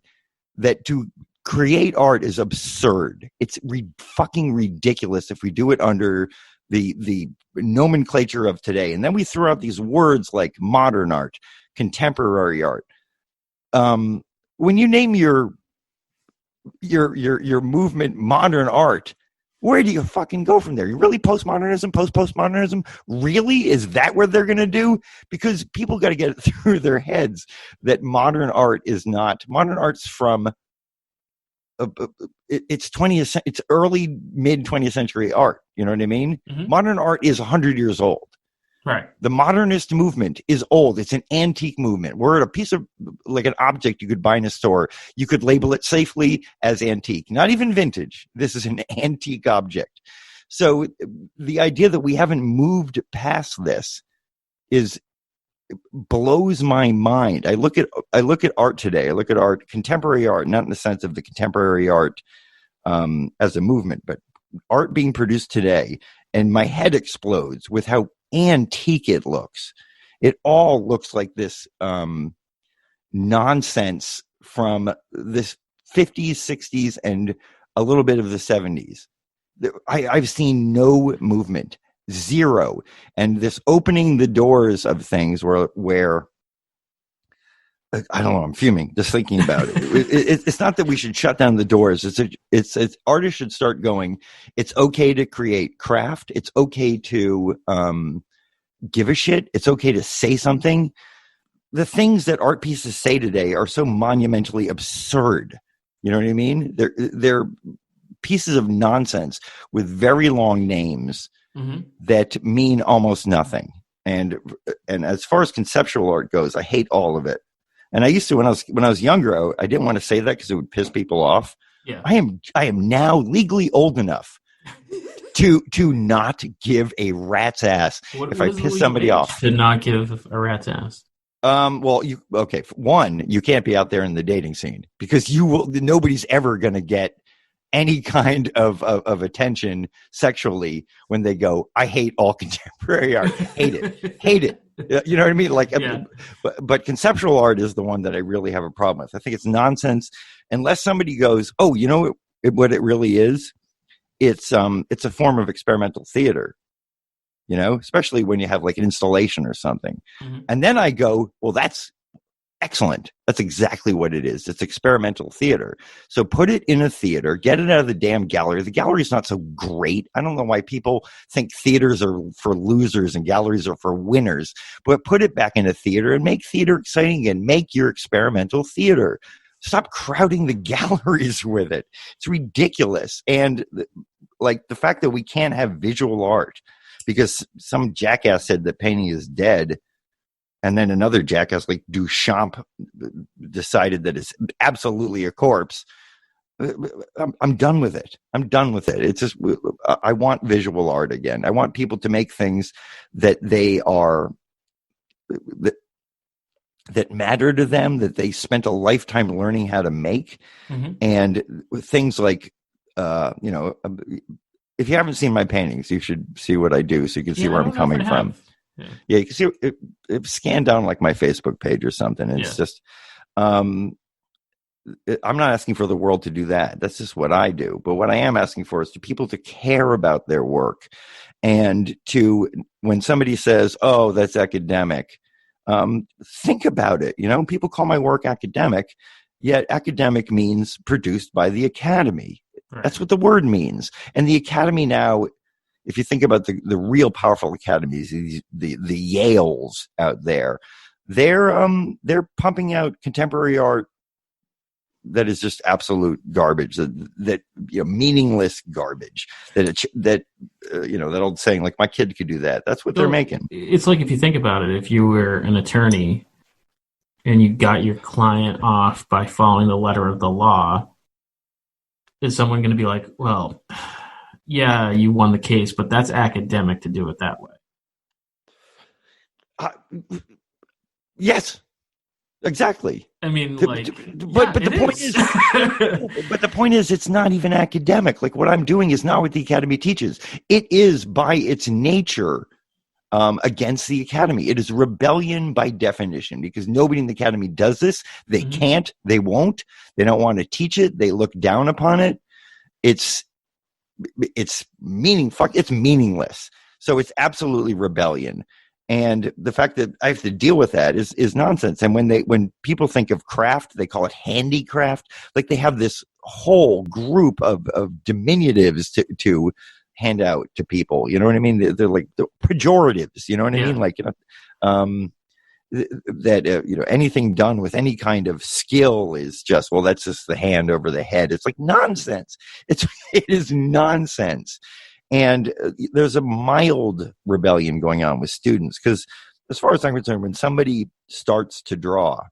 that to create art is absurd. It's fucking ridiculous if we do it under the nomenclature of today. And then we throw out these words like modern art, contemporary art. When you name your movement modern art, where do you fucking go from there? You really postmodernism, postmodernism? Really? Is that what they're going to do? Because people got to get it through their heads that modern art is not. Modern art's from it's early mid 20th century art. You know what I mean? Mm-hmm. Modern art is 100 years old. Right. The modernist movement is old. It's an antique movement. We're at a piece of, like, an object you could buy in a store. You could label it safely as antique, not even vintage. This is an antique object. So the idea that we haven't moved past this blows my mind. I look at art today. I look at art, contemporary art, not in the sense of the contemporary art as a movement, but art being produced today, and my head explodes with how antique it looks. It all looks like this nonsense from this 50s, 60s, and a little bit of the 70s. I've seen no movement, zero. And this opening the doors of things where I don't know, I'm fuming just thinking about it. It's not that we should shut down the doors. It's artists should start going, it's okay to create craft. It's okay to give a shit. It's okay to say something. The things that art pieces say today are so monumentally absurd. You know what I mean? They're pieces of nonsense with very long names mm-hmm. that mean almost nothing. And as far as conceptual art goes, I hate all of it. And I used to, when I was younger, I didn't want to say that because it would piss people off. Yeah. I am now legally old enough to not give a rat's ass if I piss somebody off. To not give a rat's ass. Well, one, you can't be out there in the dating scene because nobody's ever going to get any kind of attention sexually when they go, I hate all contemporary art. Hate it. You know what I mean? Like, yeah. But conceptual art is the one that I really have a problem with. I think it's nonsense unless somebody goes, oh, you know what it really is? It's a form of experimental theater, you know, especially when you have like an installation or something. Mm-hmm. And then I go, well, that's excellent. That's exactly what it is. It's experimental theater. So put it in a theater, get it out of the damn gallery. The gallery's not so great. I don't know why people think theaters are for losers and galleries are for winners, but put it back in a theater and make theater exciting again. Make your experimental theater. Stop crowding the galleries with it. It's ridiculous. And like the fact that we can't have visual art because some jackass said that painting is dead. And then another jackass like Duchamp decided that it's absolutely a corpse. I'm done with it. It's just, I want visual art again. I want people to make things that that matter to them, that they spent a lifetime learning how to make. Mm-hmm. And things like, if you haven't seen my paintings, you should see what I do so you can see where I'm coming from. Yeah, you can see it scan down like my Facebook page or something. It's just, I'm not asking for the world to do that. That's just what I do. But what I am asking for is to people to care about their work, and to, when somebody says, "Oh, that's academic," think about it. You know, people call my work academic, yet academic means produced by the academy. Right. That's what the word means. And the academy now, if you think about the real powerful academies, the Yales out there, they're pumping out contemporary art that is just absolute garbage, that meaningless garbage, that old saying, like, my kid could do that. That's what they're making. It's like, if you think about it, if you were an attorney and you got your client off by following the letter of the law, is someone going to be like, well, yeah, you won the case, but that's academic to do it that way? Yes, exactly. I mean, but the point is, it's not even academic. Like, what I'm doing is not what the Academy teaches. It is, by its nature, against the Academy. It is rebellion by definition, because nobody in the Academy does this. They can't. They won't. They don't want to teach it. They look down upon it. It's meaningless. So it's absolutely rebellion. And the fact that I have to deal with that is nonsense. And when people think of craft, they call it handicraft. Like, they have this whole group of diminutives to hand out to people. You know what I mean? They're like the pejoratives. You know what I mean? Like, anything done with any kind of skill is just, well, that's just the hand over the head. It's like nonsense. It is nonsense. And there's a mild rebellion going on with students, because as far as I'm concerned, when somebody starts to draw,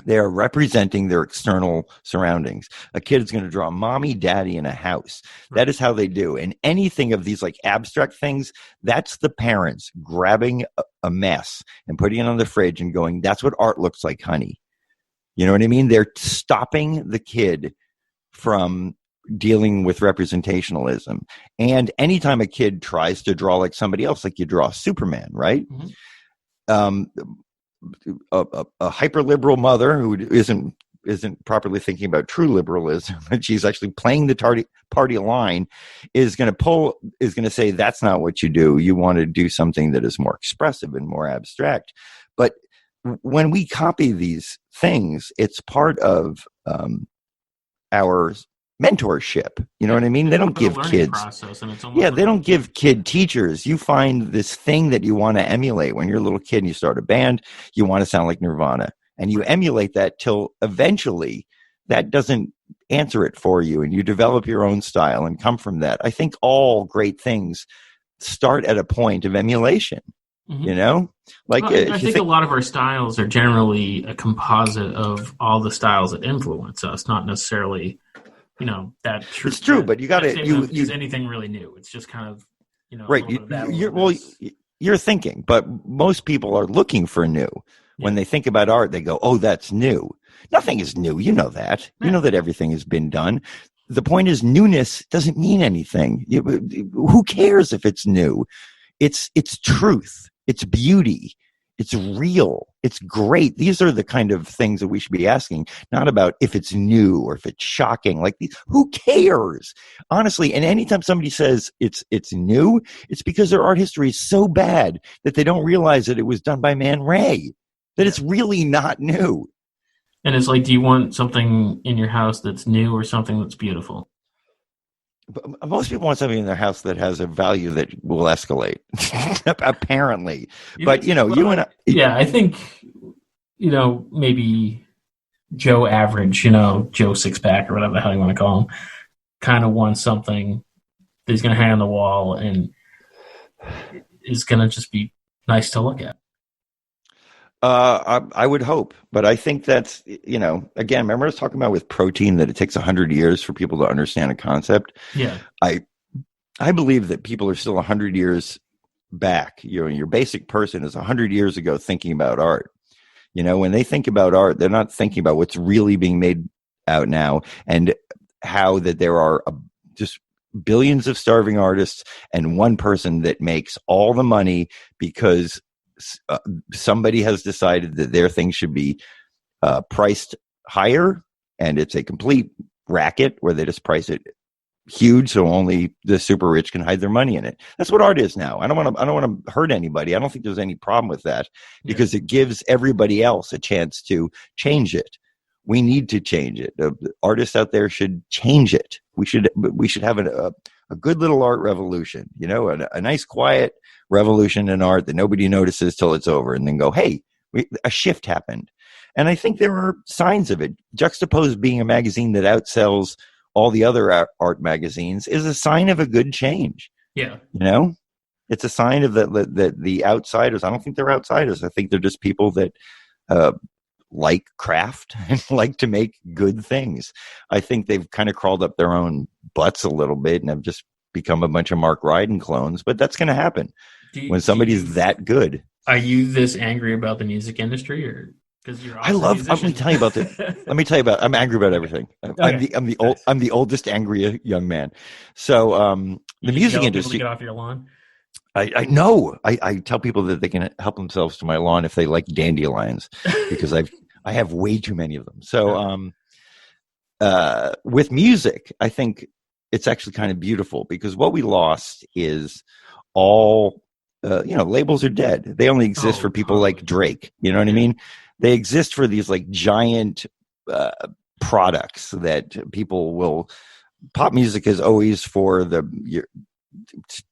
they are representing their external surroundings. A kid is going to draw mommy, daddy, and a house. That is how they do. And anything of these, like, abstract things, that's the parents grabbing a mess and putting it on the fridge and going, that's what art looks like, honey. You know what I mean? They're stopping the kid from dealing with representationalism. And anytime a kid tries to draw like somebody else, like you draw Superman, right? A hyper-liberal mother who isn't properly thinking about true liberalism, and she's actually playing the party line, is going to say, that's not what you do. You want to do something that is more expressive and more abstract. But when we copy these things, it's part of our mentorship. You know what I mean? They don't give kids. They don't give kid teachers. You find this thing that you want to emulate when you're a little kid and you start a band, you want to sound like Nirvana, and you emulate that till eventually that doesn't answer it for you, and you develop your own style and come from that. I think all great things start at a point of emulation. You know, like, I think a lot of our styles are generally a composite of all the styles that influence us, not necessarily, that it's true, but you got to use anything really new. It's just kind of, right. You're thinking, but most people are looking for new. When they think about art, they go, "Oh, that's new." Nothing is new. You know that. You know that everything has been done. The point is, newness doesn't mean anything. Who cares if it's new? It's truth. It's beauty. It's real. It's great. These are the kind of things that we should be asking, not about if it's new or if it's shocking. Like, who cares? Honestly, and anytime somebody says it's new, it's because their art history is so bad that they don't realize that it was done by Man Ray, that it's really not new. And it's like, do you want something in your house that's new or something that's beautiful? Most people want something in their house that has a value that will escalate, apparently. But, you and I... Yeah, I think, maybe Joe Average, Joe Six-Pack or whatever the hell you want to call him, kind of wants something that he's going to hang on the wall and is going to just be nice to look at. I would hope, but I think that's, again, remember I was talking about with protein that it takes 100 years for people to understand a concept. Yeah. I believe that people are still 100 years back. Your basic person is 100 years ago thinking about art. When they think about art, they're not thinking about what's really being made out now, and how that there are just billions of starving artists and one person that makes all the money because somebody has decided that their thing should be priced higher, and it's a complete racket where they just price it huge so only the super rich can hide their money in it. That's what art is now. I don't want to hurt anybody. I don't think there's any problem with that, because it gives everybody else a chance to change it. We need to change it. The artists out there should change it. We should have a good little art revolution, a nice quiet revolution in art that nobody notices till it's over, and then go, hey, A shift happened. And I think there are signs of it. Juxtaposed being a magazine that outsells all the other art magazines is a sign of a good change. Yeah. You know, it's a sign of that the outsiders, I don't think they're outsiders. I think they're just people that like craft and like to make good things. I think they've kind of crawled up their own butts a little bit and have just become a bunch of Mark Ryden clones, but that's going to happen when somebody's that good. Are you this angry about the music industry, or because you're also let me tell you about I'm angry about everything. Okay. I'm the oldest angry young man. So the music industry, to get off your lawn. I know. I tell people that they can help themselves to my lawn if they like dandelions, because I have way too many of them. So with music, I think it's actually kind of beautiful, because what we lost is all labels are dead. They only exist for people like Drake. You know what I mean? They exist for these like giant products that people will. Pop music is always for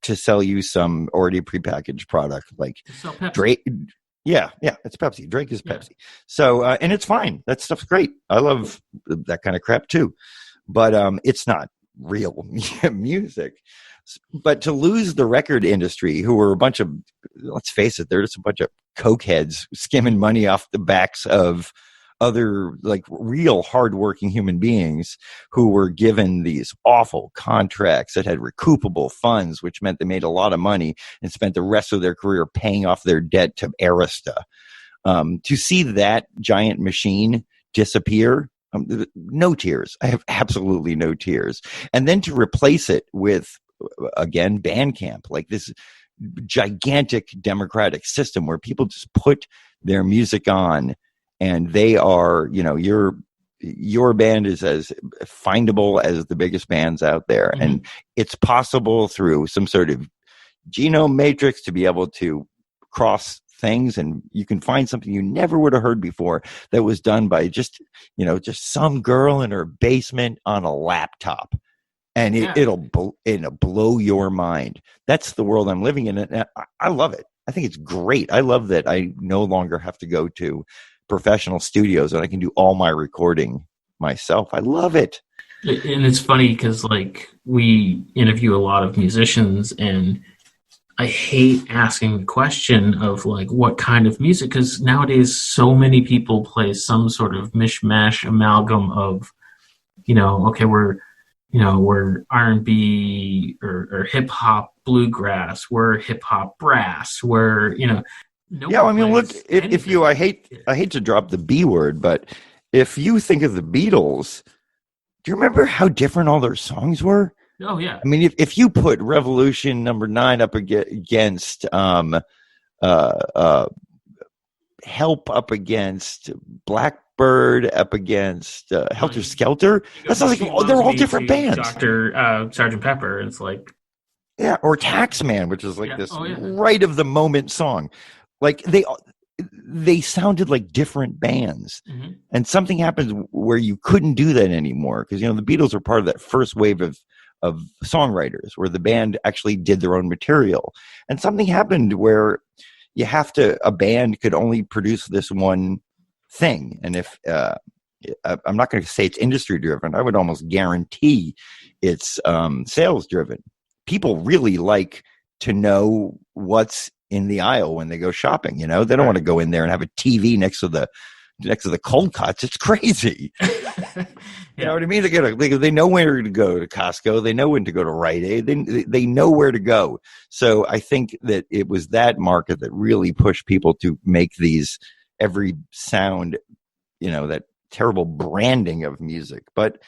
to sell you some already prepackaged product, like Drake. Yeah, it's Pepsi. Drake is Pepsi. So, and it's fine. That stuff's great. I love that kind of crap too. But it's not real music. But to lose the record industry, who were a bunch of, let's face it, they're just a bunch of cokeheads skimming money off the backs of other like real hardworking human beings who were given these awful contracts that had recoupable funds, which meant they made a lot of money and spent the rest of their career paying off their debt to Arista. To see that giant machine disappear, no tears. I have absolutely no tears. And then to replace it with, again, Bandcamp, like this gigantic democratic system where people just put their music on, and they are, your band is as findable as the biggest bands out there. Mm-hmm. And it's possible through some sort of genome matrix to be able to cross things, and you can find something you never would have heard before that was done by just some girl in her basement on a laptop. And it'll blow your mind. That's the world I'm living in. And I love it. I think it's great. I love that I no longer have to go to professional studios and I can do all my recording myself. I love it. And it's funny because like we interview a lot of musicians, and I hate asking the question of like what kind of music, because nowadays so many people play some sort of mishmash amalgam of, okay, we're R&B or hip hop bluegrass, we're hip hop brass, we're look, I hate to drop the B word, but if you think of the Beatles, do you remember how different all their songs were? Oh yeah. I mean, if you put Revolution number 9 up against Help, up against Blackbird, up against Helter Skelter, that sounds like they're all different bands. Sergeant Pepper, it's like, yeah, or Taxman, which is like this right of the moment song. Like they sounded like different bands. Mm-hmm. And something happened where you couldn't do that anymore, because the Beatles were part of that first wave of songwriters where the band actually did their own material. And something happened where a band could only produce this one thing. And if I'm not going to say it's industry driven, I would almost guarantee it's sales driven. People really like to know what's in the aisle when they go shopping. They don't want to go in there and have a TV next to the cold cuts. It's crazy. You know what I mean? They know where to go to Costco. They know when to go to Rite Aid. They know where to go. So I think that it was that market that really pushed people to make these every sound, that terrible branding of music. But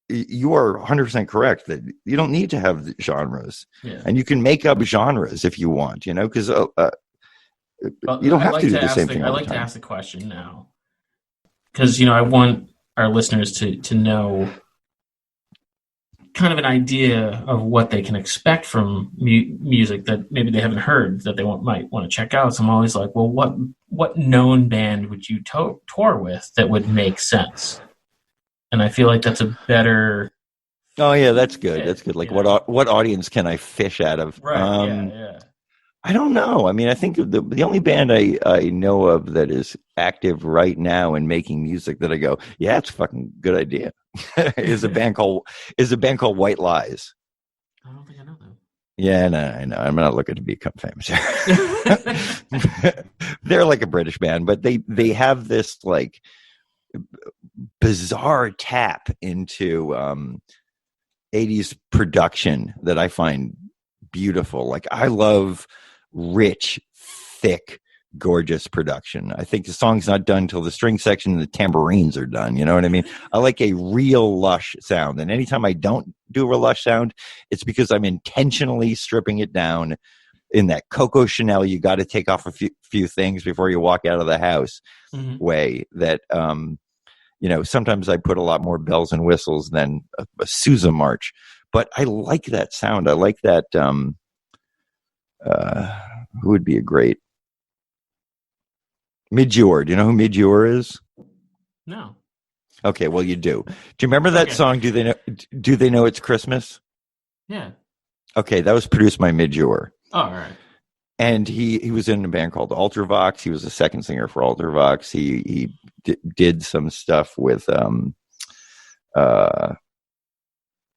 you are 100% correct that you don't need to have genres, and you can make up genres if you want, because you don't have to do the same thing all the time. I like to ask the question now, because I want our listeners to know kind of an idea of what they can expect from music that maybe they haven't heard that they might want to check out. So I'm always like, well, what known band would you tour with that would make sense? And I feel like that's a better. Oh yeah, that's good. That's good. Like what audience can I fish out of? Right. Yeah. I don't know. I mean, I think the only band I know of that is active right now and making music that I go, yeah, it's a fucking good idea. is a band called White Lies. I don't think I know them. Yeah, no, I know. I'm not looking to become famous. They're like a British band, but they have this like bizarre tap into 80s production that I find beautiful. Like I love rich, thick, gorgeous production. I think the song's not done till the string section and the tambourines are done. You know what I mean? I like a real lush sound. And anytime I don't do a lush sound, it's because I'm intentionally stripping it down in that Coco Chanel, you got to take off a few things before you walk out of the house way that, sometimes I put a lot more bells and whistles than a Sousa march, but I like that sound. I like that. Who would be a great Midjour? Do you know who Midjour is? No. Okay, well you do. Do you remember that song? Do they know it's Christmas? Yeah. Okay, that was produced by Midjour. Oh, all right. And he was in a band called Ultravox. He was the second singer for Ultravox. He did some stuff with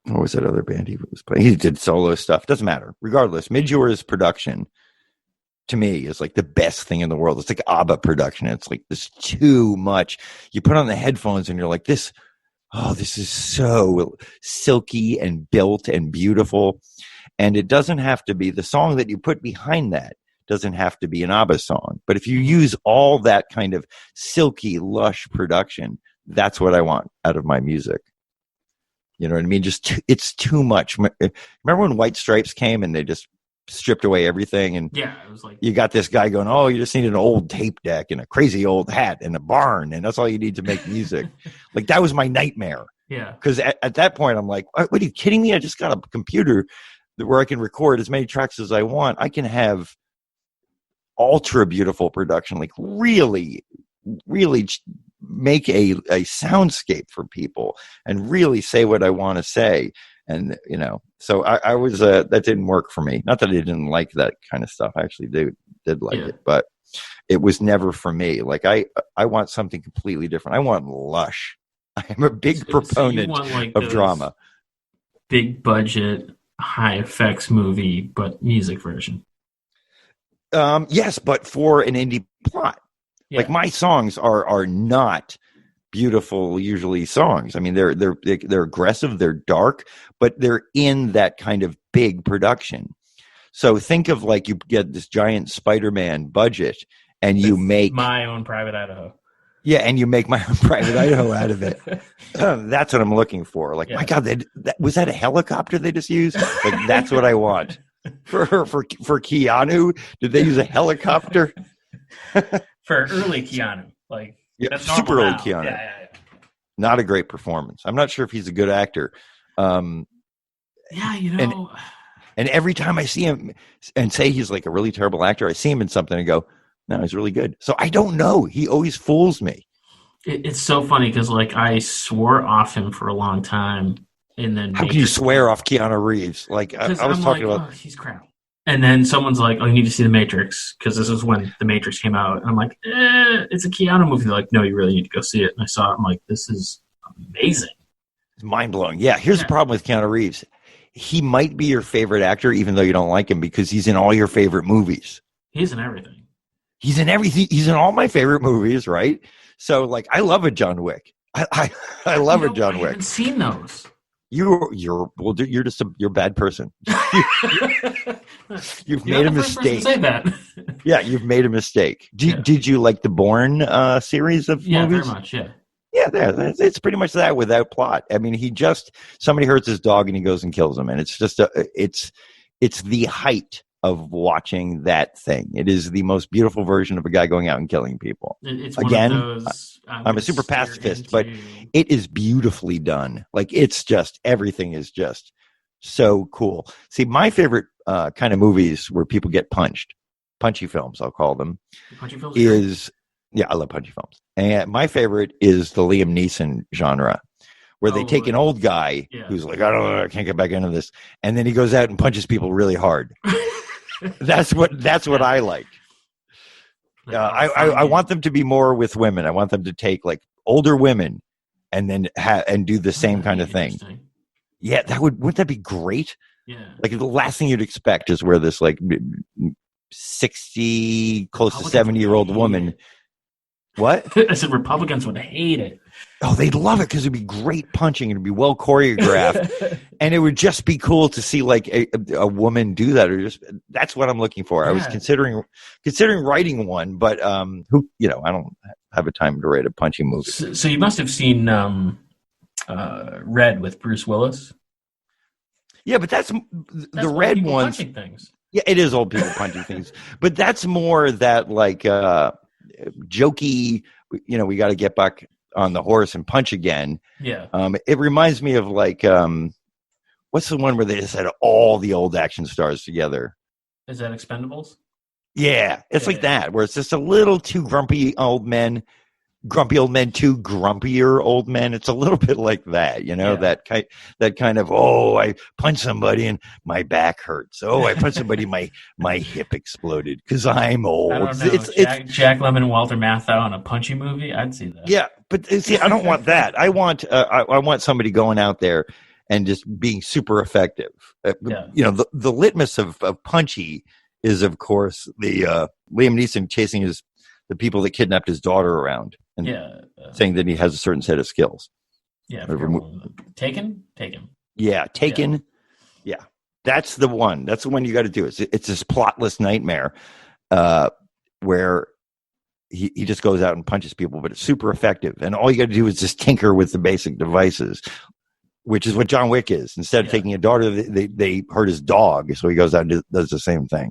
what was that other band he was playing? He did solo stuff. Doesn't matter. Regardless, Midjour's production to me is like the best thing in the world. It's like ABBA production. It's like this too much. You put on the headphones and you're like, this is so silky and built and beautiful. And it doesn't have to be the song that you put behind that doesn't have to be an ABBA song. But if you use all that kind of silky, lush production, that's what I want out of my music. You know what I mean? It's too much. Remember when White Stripes came and they just stripped away everything? And yeah, it was like you got this guy going, oh, you just need an old tape deck and a crazy old hat and a barn, and that's all you need to make music. Like that was my nightmare. Yeah. Because at that point, I'm like, what are you kidding me? I just got a computer where I can record as many tracks as I want. I can have ultra beautiful production, like really, really make a soundscape for people and really say what I want to say. And, so I was, that didn't work for me. Not that I didn't like that kind of stuff. I actually did like it, but it was never for me. Like I want something completely different. I want lush. I am a big proponent of drama. Big budget, high effects movie, but music version. Yes, but for an indie plot. Yeah. Like my songs are not beautiful usually songs. I mean, they're aggressive, they're dark, but they're in that kind of big production. So think of like you get this giant Spider-Man budget and you make My Own Private Idaho. Yeah, and you make My Own Private Idaho out of it. That's what I'm looking for. Like, my God, was that a helicopter they just used? Like, that's what I want. For Keanu, did they use a helicopter? For early Keanu, like super early Keanu. Yeah. Not a great performance. I'm not sure if he's a good actor. And every time I see him and say he's like a really terrible actor, I see him in something and go, no, he's really good. So I don't know. He always fools me. It's so funny because like I swore off him for a long time, and then how can you swear off Keanu Reeves? Like I was talking about, he's crap. And then someone's like, "Oh, you need to see The Matrix," because this is when The Matrix came out. And I'm like, it's a Keanu movie. They're like, no, you really need to go see it. And I saw it. I'm like, this is amazing. It's mind blowing. Yeah. Here's the problem with Keanu Reeves. He might be your favorite actor, even though you don't like him, because he's in all your favorite movies. He's in everything. He's in everything. He's in all my favorite movies, right? So, like, I love a John Wick. I love a John Wick. I haven't seen those. You're just you're a bad person. You've made a mistake. Say that. Yeah, you've made a mistake. Did you like the Bourne series of movies? Yeah, very much. Yeah. Yeah, it's pretty much that without plot. I mean, somebody hurts his dog and he goes and kills him, and it's just it's the height of watching that thing. It is the most beautiful version of a guy going out and killing people. It's again. One of those, I'm a super pacifist, but it is beautifully done. Like it's just everything is just so cool. See, my favorite kind of movies where people get punchy films, I'll call them, punchy films I love punchy films. And my favorite is the Liam Neeson genre, where they take an old guy who's like, I can't get back into this, and then he goes out and punches people really hard. That's what I like. I want them to be more with women. I want them to take like older women and then and do the same kind of thing. Yeah, wouldn't that be great? Yeah. Like the last thing you'd expect is where this like 60, close to 70-year-old woman. What? I said Republicans would hate it. Oh, they'd love it because it'd be great punching. It'd be well choreographed, and it would just be cool to see like a woman do that. Or that's what I'm looking for. Yeah. I was considering writing one, but I don't have a time to write a punching movie. So you must have seen Red with Bruce Willis. Yeah, but that's the Red ones. Punching things. Yeah, it is old people punching things, but that's more that like jokey. We got to get back on the horse and punch again. Yeah. It reminds me of like what's the one where they just had all the old action stars together? Is that Expendables? Yeah, it's like that, where it's just a little too grumpy old men, too grumpier old men. It's a little bit like that, that kind of, oh, I punched somebody and my back hurts. Oh, I punched somebody, my hip exploded because I'm old. I don't know. It's Jack Lemmon and Walter Matthau in a punchy movie. I'd see that. Yeah, but see, I don't want that. I want somebody going out there and just being super effective. The litmus of punchy is, of course, the Liam Neeson chasing the people that kidnapped his daughter around and saying that he has a certain set of skills. Yeah. Taken? Yeah, Taken. Yeah. That's the one. That's the one you got to do. It's this plotless nightmare where he just goes out and punches people, but it's super effective. And all you got to do is just tinker with the basic devices, which is what John Wick is. Instead of taking a daughter, they hurt his dog. So he goes out and does the same thing.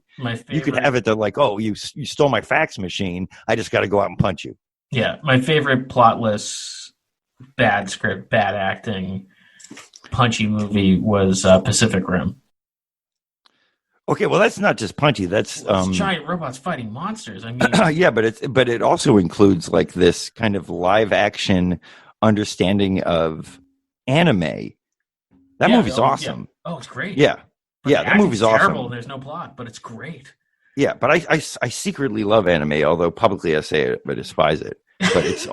You could have it that like, oh, you stole my fax machine. I just got to go out and punch you. Yeah. My favorite plotless, bad script, bad acting, punchy movie was Pacific Rim. Okay, well, that's not just punchy. That's it's giant robots fighting monsters. I mean, yeah, but it also includes like this kind of live action understanding of anime. That movie's awesome. Yeah. Oh, it's great. Yeah, but that movie's awesome. Terrible. And there's no plot, but it's great. Yeah, but I secretly love anime, although publicly I say it, but despise it. But it's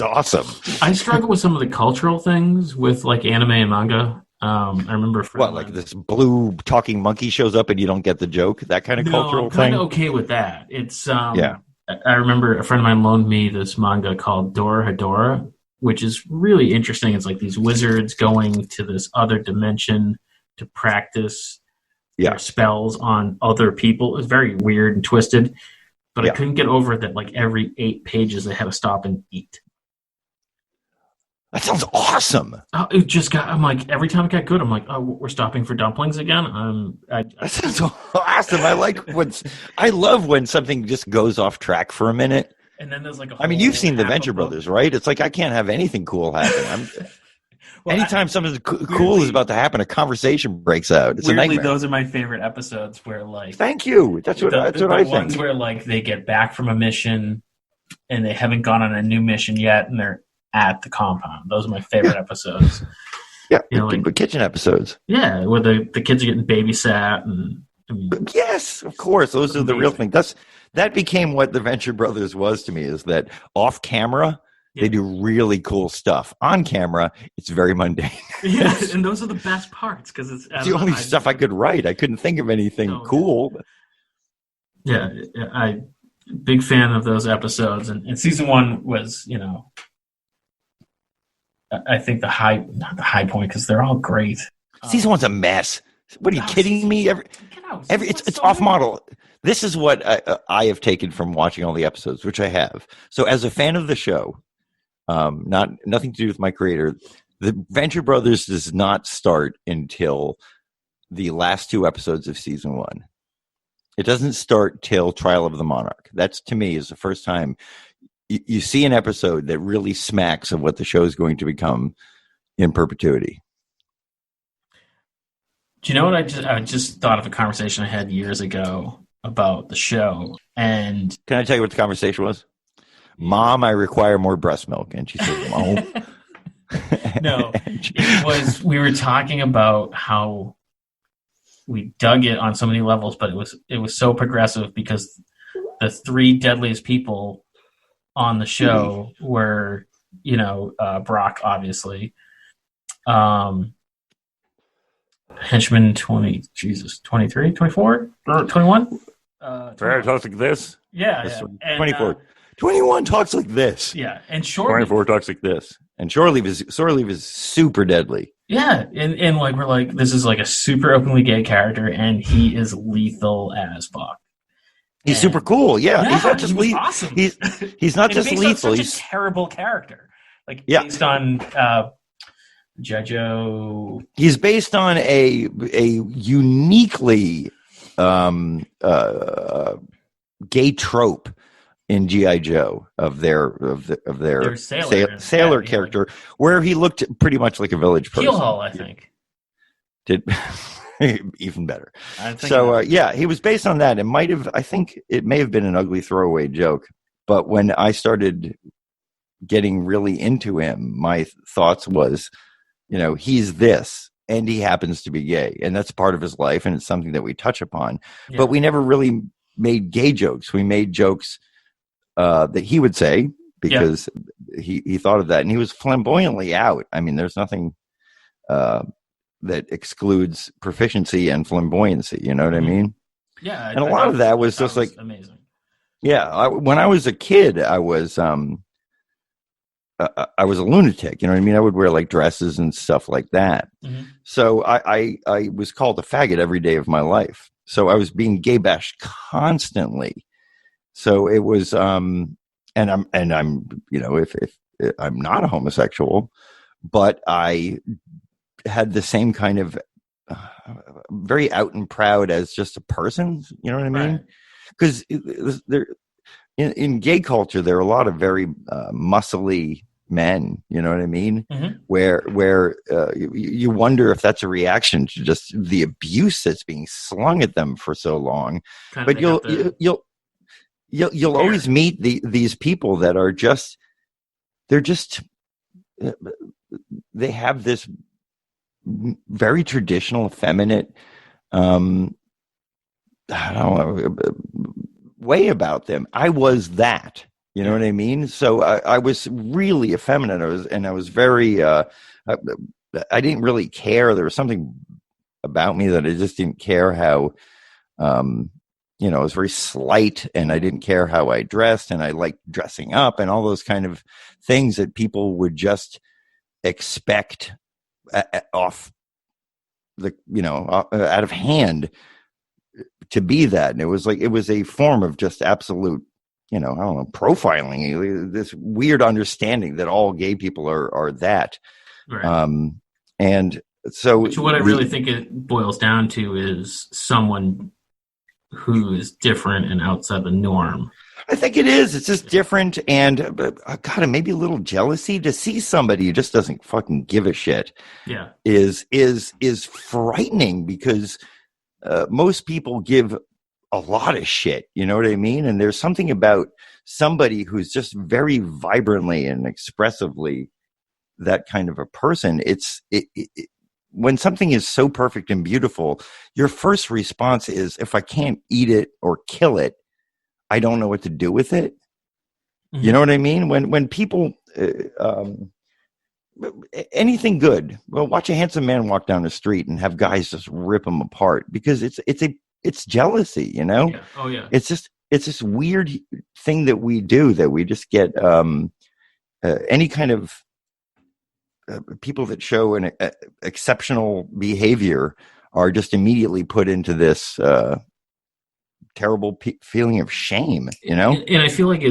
awesome. I struggle with some of the cultural things with like anime and manga. I remember like this blue talking monkey shows up and you don't get the joke, that kind of cultural thing. I'm kind of okay with that. It's I remember a friend of mine loaned me this manga called Dorohedoro, which is really interesting. It's like these wizards going to this other dimension to practice their spells on other people. It's very weird and twisted, but I couldn't get over that like every 8 pages they had to stop and eat. That sounds awesome. I'm like, every time it got good, I'm like, oh, we're stopping for dumplings again. That sounds awesome. I love when something just goes off track for a minute. And then there's like you've seen the Venture Brothers, right? It's like I can't have anything cool happen. Anytime something cool is about to happen, a conversation breaks out. It's weirdly, a nightmare. Those are my favorite episodes where like. Thank you. That's what I think. Ones where like they get back from a mission and they haven't gone on a new mission yet, and they're at the compound. Those are my favorite episode. Yeah, like kitchen episodes. Yeah, where the kids are getting babysat and. Yes, of course. Those are the real thing. That became what the Venture Brothers was to me, is that off camera, they do really cool stuff. On camera, it's very mundane. Yeah, and those are the best parts because it's the only stuff I could write. I couldn't think of anything cool. Yeah, I big fan of those episodes. And season 1 was, I think not the high point because they're all great. Season 1's a mess. What are you kidding me? It's off model. This is what I have taken from watching all the episodes, which I have. So as a fan of the show, nothing to do with my creator, the Venture Brothers does not start until the last 2 episodes of season 1. It doesn't start till Trial of the Monarch. That's, to me, is the first time you see an episode that really smacks of what the show is going to become in perpetuity. Do you know what I just thought of a conversation I had years ago about the show? And can I tell you what the conversation was? Mom, I require more breast milk. And she said, no. No, it was, we were talking about how we dug it on so many levels, but it was so progressive because the three deadliest people on the show were, Brock, obviously, henchman 23, 24, or 21. Fair talks like this. Yeah. And, 24. 21 talks like this. Yeah, and Shore 24 talks like this. And Shore Leave is super deadly. Yeah, and like we're like, this is like a super openly gay character, and he is lethal as fuck. He's super cool. Yeah, he's not just lethal. Awesome. He's not just lethal. He's such a terrible character. Like based on Jejo. He's based on a uniquely gay trope in G.I. Joe of their sailor character, where he looked pretty much like a village person. Keel Hall, I think. Did even better. So he was based on that. I think it may have been an ugly throwaway joke, but when I started getting really into him, my thoughts was, he's this, and he happens to be gay, and that's part of his life, and it's something that we touch upon. Yeah. But we never really made gay jokes. We made jokes that he would say because he thought of that, and he was flamboyantly out. I mean, there's nothing that excludes proficiency and flamboyancy. You know what I mean? Yeah, and a lot of that was just like amazing. Yeah, when I was a kid, I was a lunatic. You know what I mean? I would wear like dresses and stuff like that. Mm-hmm. So I was called a faggot every day of my life. So I was being gay bashed constantly. So it was, and I'm, if I'm not a homosexual, but I had the same kind of very out and proud as just a person. You know what I mean? Because there, in gay culture, there are a lot of very muscly men. You know what I mean? Mm-hmm. Where you wonder if that's a reaction to just the abuse that's being slung at them for so long. But you'll always meet these people that are they have this very traditional, effeminate, way about them. I was that, you know what I mean? So I was really effeminate. I was very, I didn't really care. There was something about me that I just didn't care how, I was very slight, and I didn't care how I dressed, and I liked dressing up and all those kind of things that people would just expect off the, out of hand to be that. And it was a form of just absolute, profiling, this weird understanding that all gay people are that. Right. And so what I really think it boils down to is someone who is different and outside the norm. I think it is. It's just different, and God, maybe a little jealousy to see somebody who just doesn't fucking give a shit. Yeah, is frightening, because most people give a lot of shit. You know what I mean? And there's something about somebody who's just very vibrantly and expressively that kind of a person. When something is so perfect and beautiful, your first response is, if I can't eat it or kill it, I don't know what to do with it. Mm-hmm. You know what I mean? When people, anything good, well, watch a handsome man walk down the street and have guys just rip him apart, because it's jealousy, you know? Yeah. Oh yeah. It's this weird thing that we do, that we just get, any kind of, people that show an exceptional behavior are just immediately put into this terrible feeling of shame, you know? And I feel like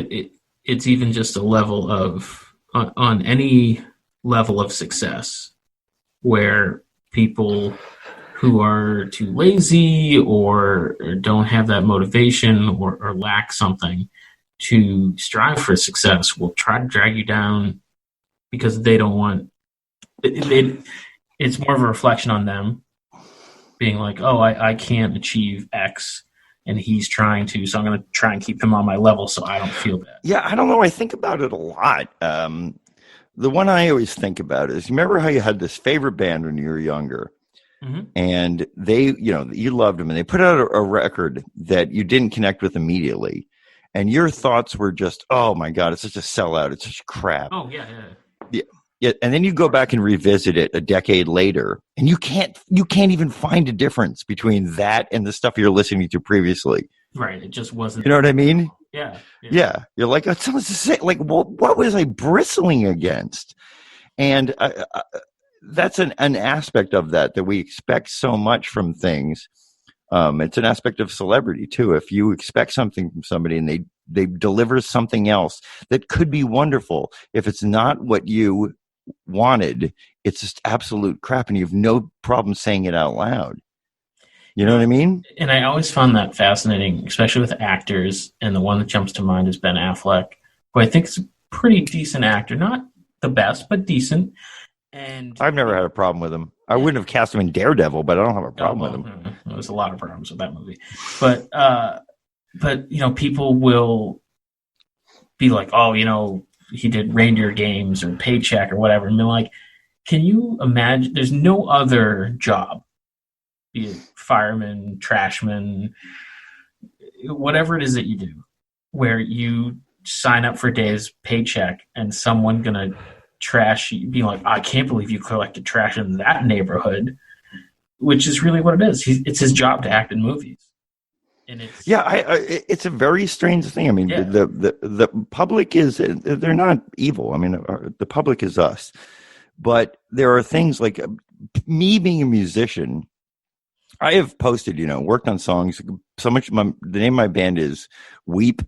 it's even just a level of, on any level of success, where people who are too lazy or don't have that motivation or lack something to strive for success will try to drag you down, because they don't want it's more of a reflection on them being like, oh, I can't achieve X, and he's trying to, so I'm going to try and keep him on my level so I don't feel bad. Yeah, I don't know. I think about it a lot. The one I always think about is, you remember how you had this favorite band when you were younger, Mm-hmm. and they, you loved them, and they put out a record that you didn't connect with immediately, and your thoughts were just, oh my god, it's such a sellout, it's such crap. Oh yeah. Yeah, yeah, and then you go back and revisit it a decade later, and you can't even find a difference between that and the stuff you're listening to previously. Right. It just wasn't. You know what I mean? Yeah. Yeah. You're like, oh, someone's the same. Like, well, what was I bristling against? And that's an aspect of that we expect so much from things. It's an aspect of celebrity too. If you expect something from somebody and they deliver something else that could be wonderful, if it's not what you wanted, it's just absolute crap, and you have no problem saying it out loud. You know what I mean? And I always found that fascinating, especially with actors. And the one that jumps to mind is Ben Affleck, who I think is a pretty decent actor. Not the best, but decent. And I've never had a problem with him. I wouldn't have cast him in Daredevil, but I don't have a problem with him. There was a lot of problems with that movie. But people will be like, oh, he did Reindeer Games or Paycheck or whatever. And be like, can you imagine? There's no other job, be it fireman, trashman, whatever it is that you do, where you sign up for Dave's paycheck and someone gonna trash you, being like, I can't believe you collected trash in that neighborhood, which is really what it is. It's his job to act in movies. And it's a very strange thing. I mean, the public they're not evil. I mean, the public is us. But there are things like me being a musician. I have posted, worked on songs so much. The name of my band is Weep.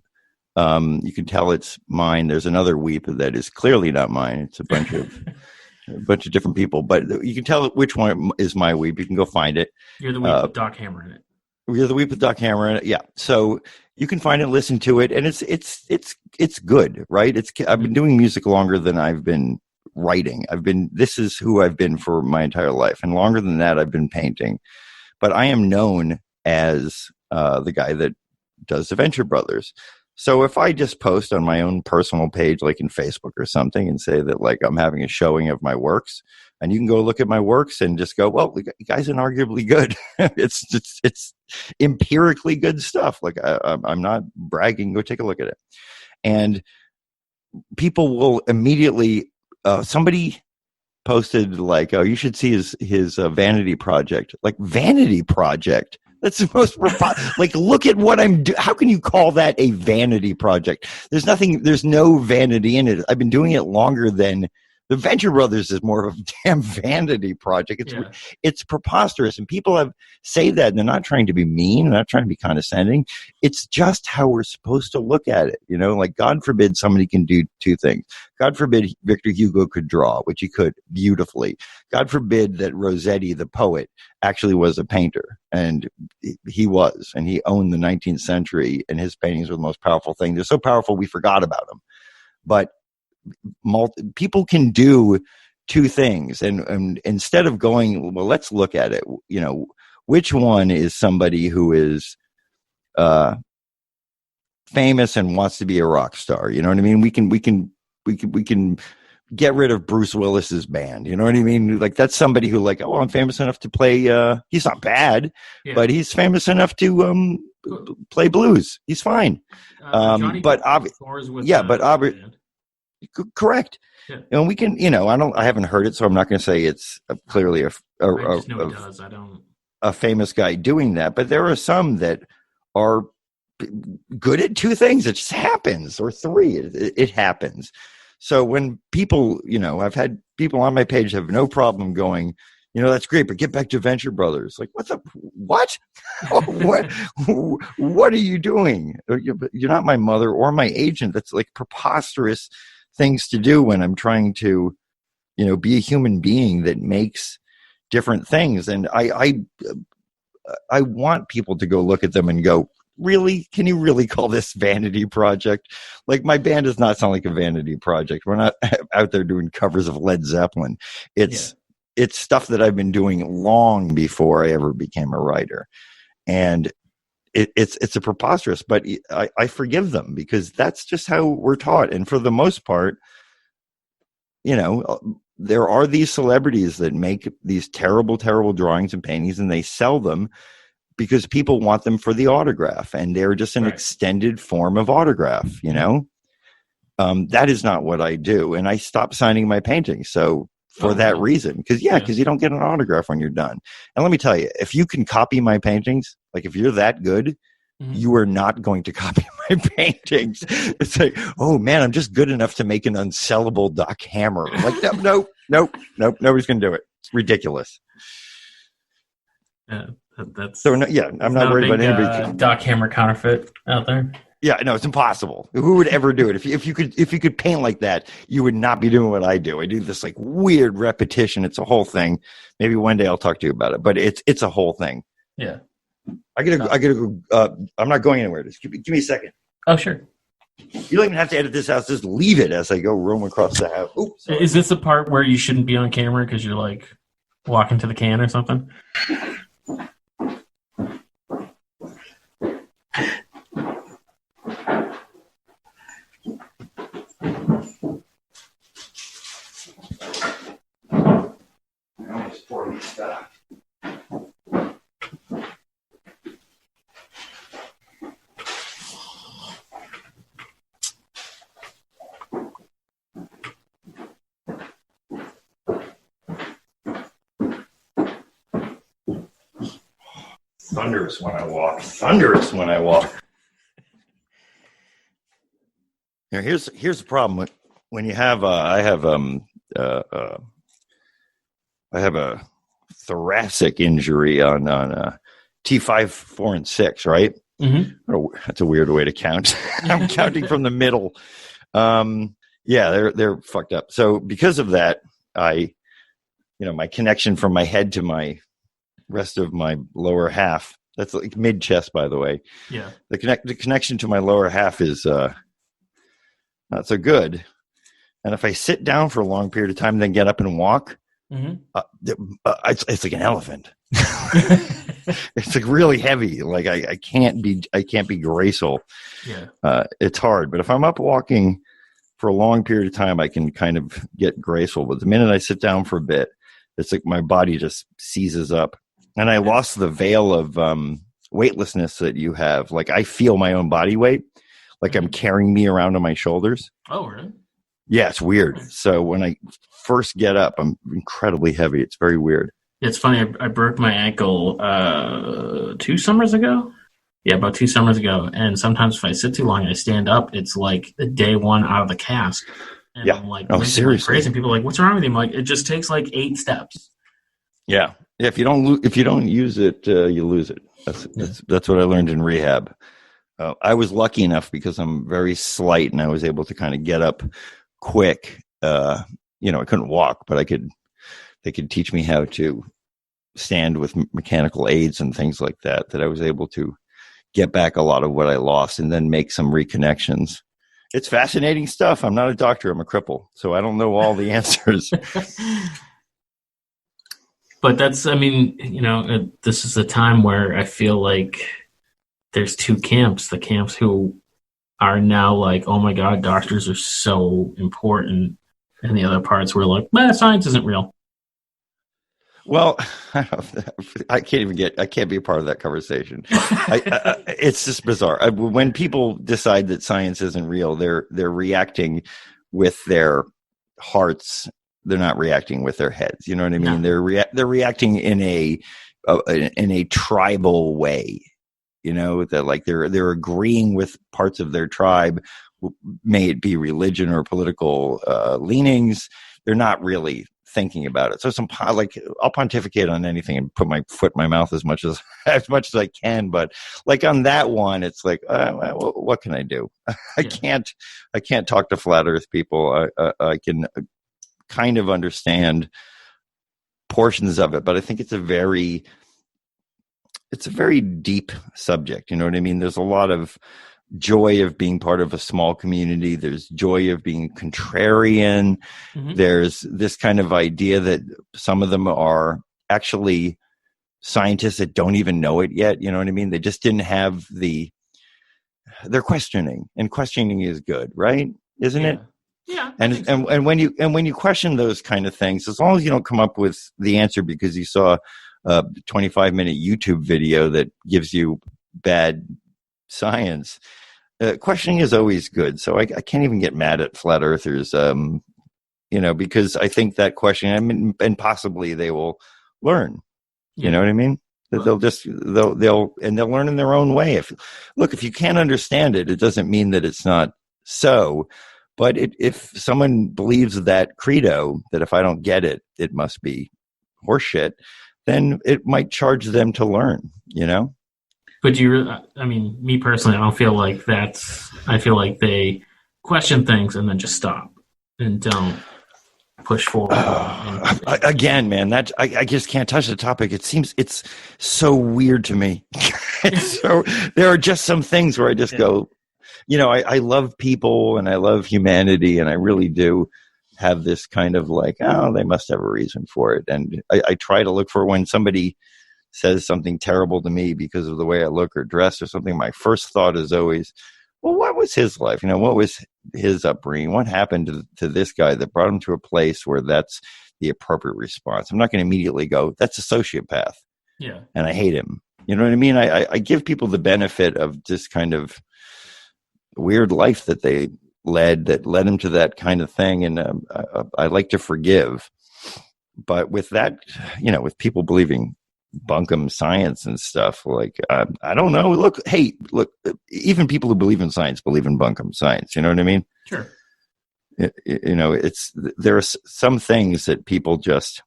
You can tell it's mine. There's another Weep that is clearly not mine. It's a bunch of different people, but you can tell which one is my Weep. You can go find it. You're the Weep with Doc Hammer in it. You're the Weep with Doc Hammer in it. Yeah. So you can find it, listen to it, and it's good, right? I've been doing music longer than I've been writing. This is who I've been for my entire life, and longer than that, I've been painting. But I am known as the guy that does the Venture Brothers. So if I just post on my own personal page, like in Facebook or something, and say that like I'm having a showing of my works, and you can go look at my works and just go, well, the guy's inarguably good. it's empirically good stuff. Like I'm not bragging. Go take a look at it. And people will immediately, somebody posted like, oh, you should see his vanity project. Like, vanity project? That's the most like, look at what I'm doing. How can you call that a vanity project? There's no vanity in it. I've been doing it longer than the Venture Brothers is more of a damn vanity project. It's preposterous. And people say that, and they're not trying to be mean, they're not trying to be condescending. It's just how we're supposed to look at it. Like, God forbid somebody can do two things. God forbid Victor Hugo could draw, which he could beautifully. God forbid that Rossetti, the poet, actually was a painter. And he was. And he owned the 19th century, and his paintings were the most powerful thing. They're so powerful we forgot about them. But people can do two things, and instead of going, well, let's look at it, which one is somebody who is famous and wants to be a rock star? You know what I mean? We can get rid of Bruce Willis's band. You know what I mean? Like, that's somebody who, like, oh, I'm famous enough to play. He's not bad, but he's famous enough to play blues. He's fine. Correct. Yeah. And we can, I haven't heard it, so I'm not going to say it's clearly a famous guy doing that. But there are some that are good at two things. It just happens, or three. It happens. So when people, I've had people on my page have no problem going, that's great, but get back to Venture Brothers. Like, what? What are you doing? You're not my mother or my agent. That's like preposterous things to do when I'm trying to, be a human being that makes different things. And I want people to go look at them and go, really? Can you really call this vanity project? Like, my band does not sound like a vanity project. We're not out there doing covers of Led Zeppelin. It's stuff that I've been doing long before I ever became a writer. And it's a preposterous, but I forgive them because that's just how we're taught. And for the most part, there are these celebrities that make these terrible, terrible drawings and paintings, and they sell them because people want them for the autograph, and they're just an extended form of autograph, you know? That is not what I do. And I stopped signing my paintings. So for that reason, because you don't get an autograph when you're done. And let me tell you, if you can copy my paintings, like if you're that good, you are not going to copy my paintings. It's like, oh man, I'm just good enough to make an unsellable Doc Hammer. Like, nope, nobody's going to do it. It's ridiculous. That's so. I'm not worried about anybody. Doc Hammer counterfeit out there. Yeah, no, it's impossible. Who would ever do it? If you could paint like that, you would not be doing what I do. I do this like weird repetition. It's a whole thing. Maybe one day I'll talk to you about it, but it's a whole thing. Yeah. I gotta go. I'm not going anywhere. Just give me a second. Oh, sure. You don't even have to edit this out. Just leave it as I go roam across the house. Oops. Is this the part where you shouldn't be on camera because you're like walking to the can or something? Thunderous when I walk. Now here's the problem when you have I have a thoracic injury on T5, 4, and 6, right? Mm-hmm. That's a weird way to count. I'm counting from the middle. They're fucked up. So because of that, my connection from my head to my rest of my lower half, that's like mid chest, by the way. Yeah. The connection to my lower half is not so good. And if I sit down for a long period of time, then get up and walk, it's like an elephant. It's like really heavy. Like I can't be graceful. Yeah. It's hard. But if I'm up walking for a long period of time, I can kind of get graceful. But the minute I sit down for a bit, it's like my body just seizes up. And I lost the veil of weightlessness that you have. Like I feel my own body weight, like I'm carrying me around on my shoulders. Oh, really? Yeah, it's weird. So when I first get up, I'm incredibly heavy. It's very weird. It's funny. I broke my ankle 2 summers ago. Yeah, about 2 summers ago. And sometimes if I sit too long, I stand up. It's like the day one out of the cast. And I'm like, seriously. Crazy. And people are like, what's wrong with you? I'm like, it just takes like 8 steps. Yeah. If you don't use it, you lose it. That's what I learned in rehab. I was lucky enough because I'm very slight and I was able to kind of get up quick. I couldn't walk, but they could teach me how to stand with mechanical aids and things like that I was able to get back a lot of what I lost and then make some reconnections. It's fascinating stuff. I'm not a doctor. I'm a cripple. So I don't know all the answers. But this is a time where I feel like there's 2 camps. The camps who are now like, oh my God, doctors are so important. And the other parts were like, science isn't real. Well, I can't be a part of that conversation. It's just bizarre. When people decide that science isn't real, they're reacting with their hearts. They're not reacting with their heads. You know what I mean? No. They're reacting in a tribal way. You know, that like they're agreeing with parts of their tribe, may it be religion or political leanings. They're not really thinking about it. So I'll pontificate on anything and put my foot in my mouth as much as I can. But like on that one, it's like, what can I do? I can't talk to flat Earth people. I can kind of understand portions of it, but I think it's a very deep subject. You know what I mean? There's a lot of joy of being part of a small community. There's joy of being contrarian. Mm-hmm. There's this kind of idea that some of them are actually scientists that don't even know it yet. You know what I mean? They just didn't have they're questioning, and questioning is good, right? Isn't it? Yeah, I think And so. when you question those kind of things, as long as you don't come up with the answer because you saw a 25-minute YouTube video that gives you bad science, questioning is always good. So I can't even get mad at flat earthers, because I think that question, and possibly they will learn. Yeah. You know what I mean? That they'll learn in their own way. If you can't understand it, it doesn't mean that it's not so. But if someone believes that credo, that if I don't get it, it must be horseshit, then it might charge them to learn, But me personally, I don't feel like that's. I feel like they question things and then just stop and don't push forward. Again, man, that I just can't touch the topic. It seems it's so weird to me. So there are just some things where I just go, I love people and I love humanity, and I really do have this kind of like, oh, they must have a reason for it. And I try to look for when somebody says something terrible to me because of the way I look or dress or something, my first thought is always, well, what was his life? What was his upbringing? What happened to this guy that brought him to a place where that's the appropriate response? I'm not going to immediately go, that's a sociopath. Yeah. And I hate him. You know what I mean? I give people the benefit of this kind of weird life that they led that led him to that kind of thing. And I like to forgive. But with that, with people believing bunkum science and stuff, like I don't know. Look, even people who believe in science believe in bunkum science. You know what I mean? Sure. There are some things that people just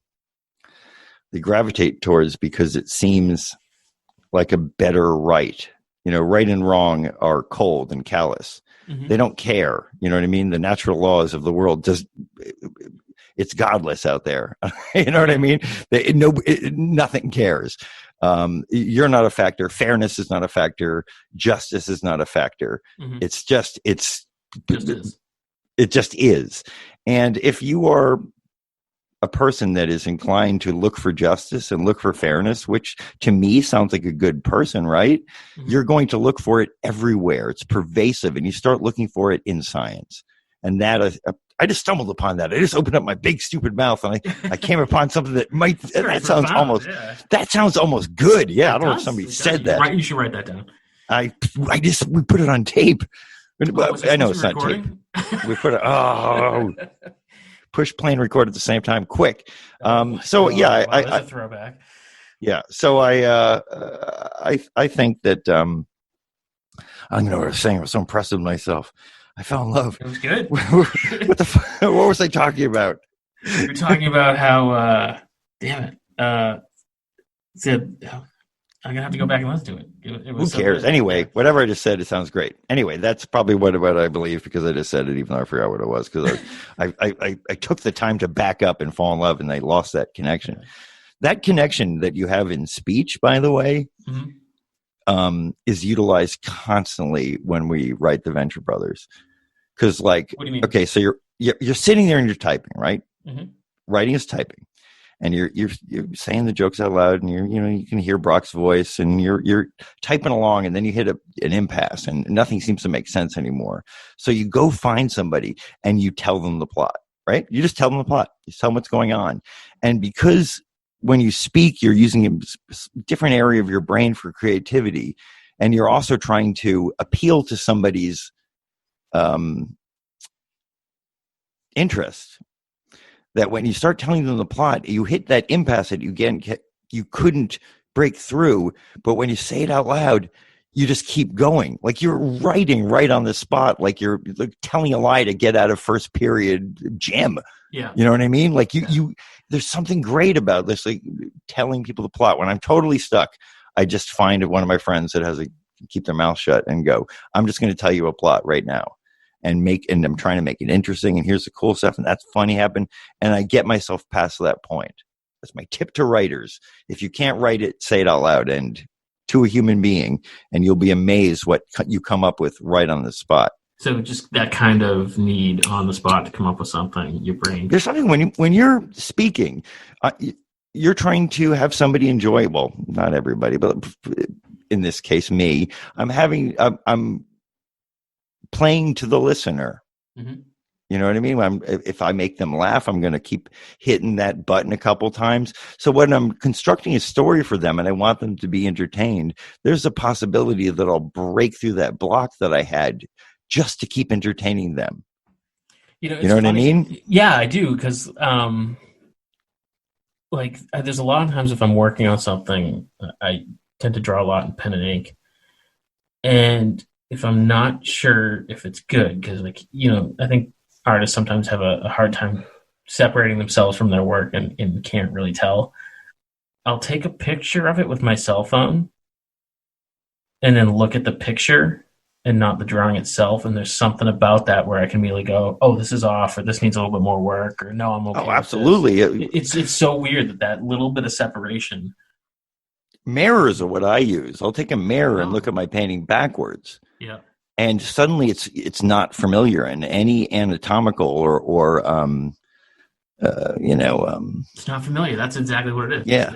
they gravitate towards because it seems like a better right. Right and wrong are cold and callous. Mm-hmm. They don't care. You know what I mean? The natural laws of the world it's godless out there. You know what I mean? Nothing cares. You're not a factor. Fairness is not a factor. Justice is not a factor. Mm-hmm. It just is. And if you are a person that is inclined to look for justice and look for fairness, which to me sounds like a good person, right? Mm-hmm. You're going to look for it everywhere. It's pervasive, and you start looking for it in science. And that I just stumbled upon that. I just opened up my big stupid mouth, and I came upon something that might. That sounds almost good. Yeah, I don't know if somebody said that. Right, you should write that down. We put it on tape. I know it's not tape. We put it. Push play and record at the same time, quick. That's a throwback. Yeah, so I think that I don't know what I was saying. I was so impressed with myself. I fell in love. It was good. What was I talking about? You're talking about how. Damn it. I'm gonna have to go back and listen to it. Who cares? So anyway, whatever I just said, it sounds great. Anyway, that's probably what I believe because I just said it, even though I forgot what it was. Because I took the time to back up and fall in love, and I lost that connection. Okay. That connection that you have in speech, by the way, is utilized constantly when we write the Venture Brothers. Because, what do you mean? Okay, so you're sitting there and you're typing, right? Mm-hmm. Writing is typing. And you're saying the jokes out loud, and you can hear Brock's voice, and you're typing along, and then you hit an impasse, and nothing seems to make sense anymore. So you go find somebody and you tell them the plot, right? You just tell them the plot. You tell them what's going on, and because when you speak, you're using a different area of your brain for creativity, and you're also trying to appeal to somebody's interest. That when you start telling them the plot, you hit that impasse that you couldn't break through. But when you say it out loud, you just keep going. Like you're writing right on the spot, like you're telling a lie to get out of first period gym. Yeah. You know what I mean? Like there's something great about this, like telling people the plot. When I'm totally stuck, I just find one of my friends that has keep their mouth shut and go, I'm just going to tell you a plot right now. And I'm trying to make it interesting, and here's the cool stuff, and that's funny happened, and I get myself past that point. That's my tip to writers. If you can't write it, say it out loud and to a human being, and you'll be amazed what you come up with right on the spot. So just that kind of need on the spot to come up with something, your brain. There's something when you're speaking, you're trying to have somebody enjoy. Well, not everybody, but in this case, me. I'm playing to the listener. Mm-hmm. You know what I mean? If I make them laugh, I'm going to keep hitting that button a couple times. So when I'm constructing a story for them and I want them to be entertained, there's a possibility that I'll break through that block that I had just to keep entertaining them. You know, You know what I mean? Yeah, I do, because there's a lot of times if I'm working on something, I tend to draw a lot in pen and ink, and if I'm not sure if it's good, because I think artists sometimes have a hard time separating themselves from their work and can't really tell. I'll take a picture of it with my cell phone and then look at the picture and not the drawing itself. And there's something about that where I can immediately go, oh, this is off, or this needs a little bit more work, or no, I'm okay. Oh, absolutely. It's so weird that little bit of separation. Mirrors are what I use. I'll take a mirror and look at my painting backwards. Yeah. And suddenly it's not familiar, and any anatomical or it's not familiar. That's exactly what it is. Yeah.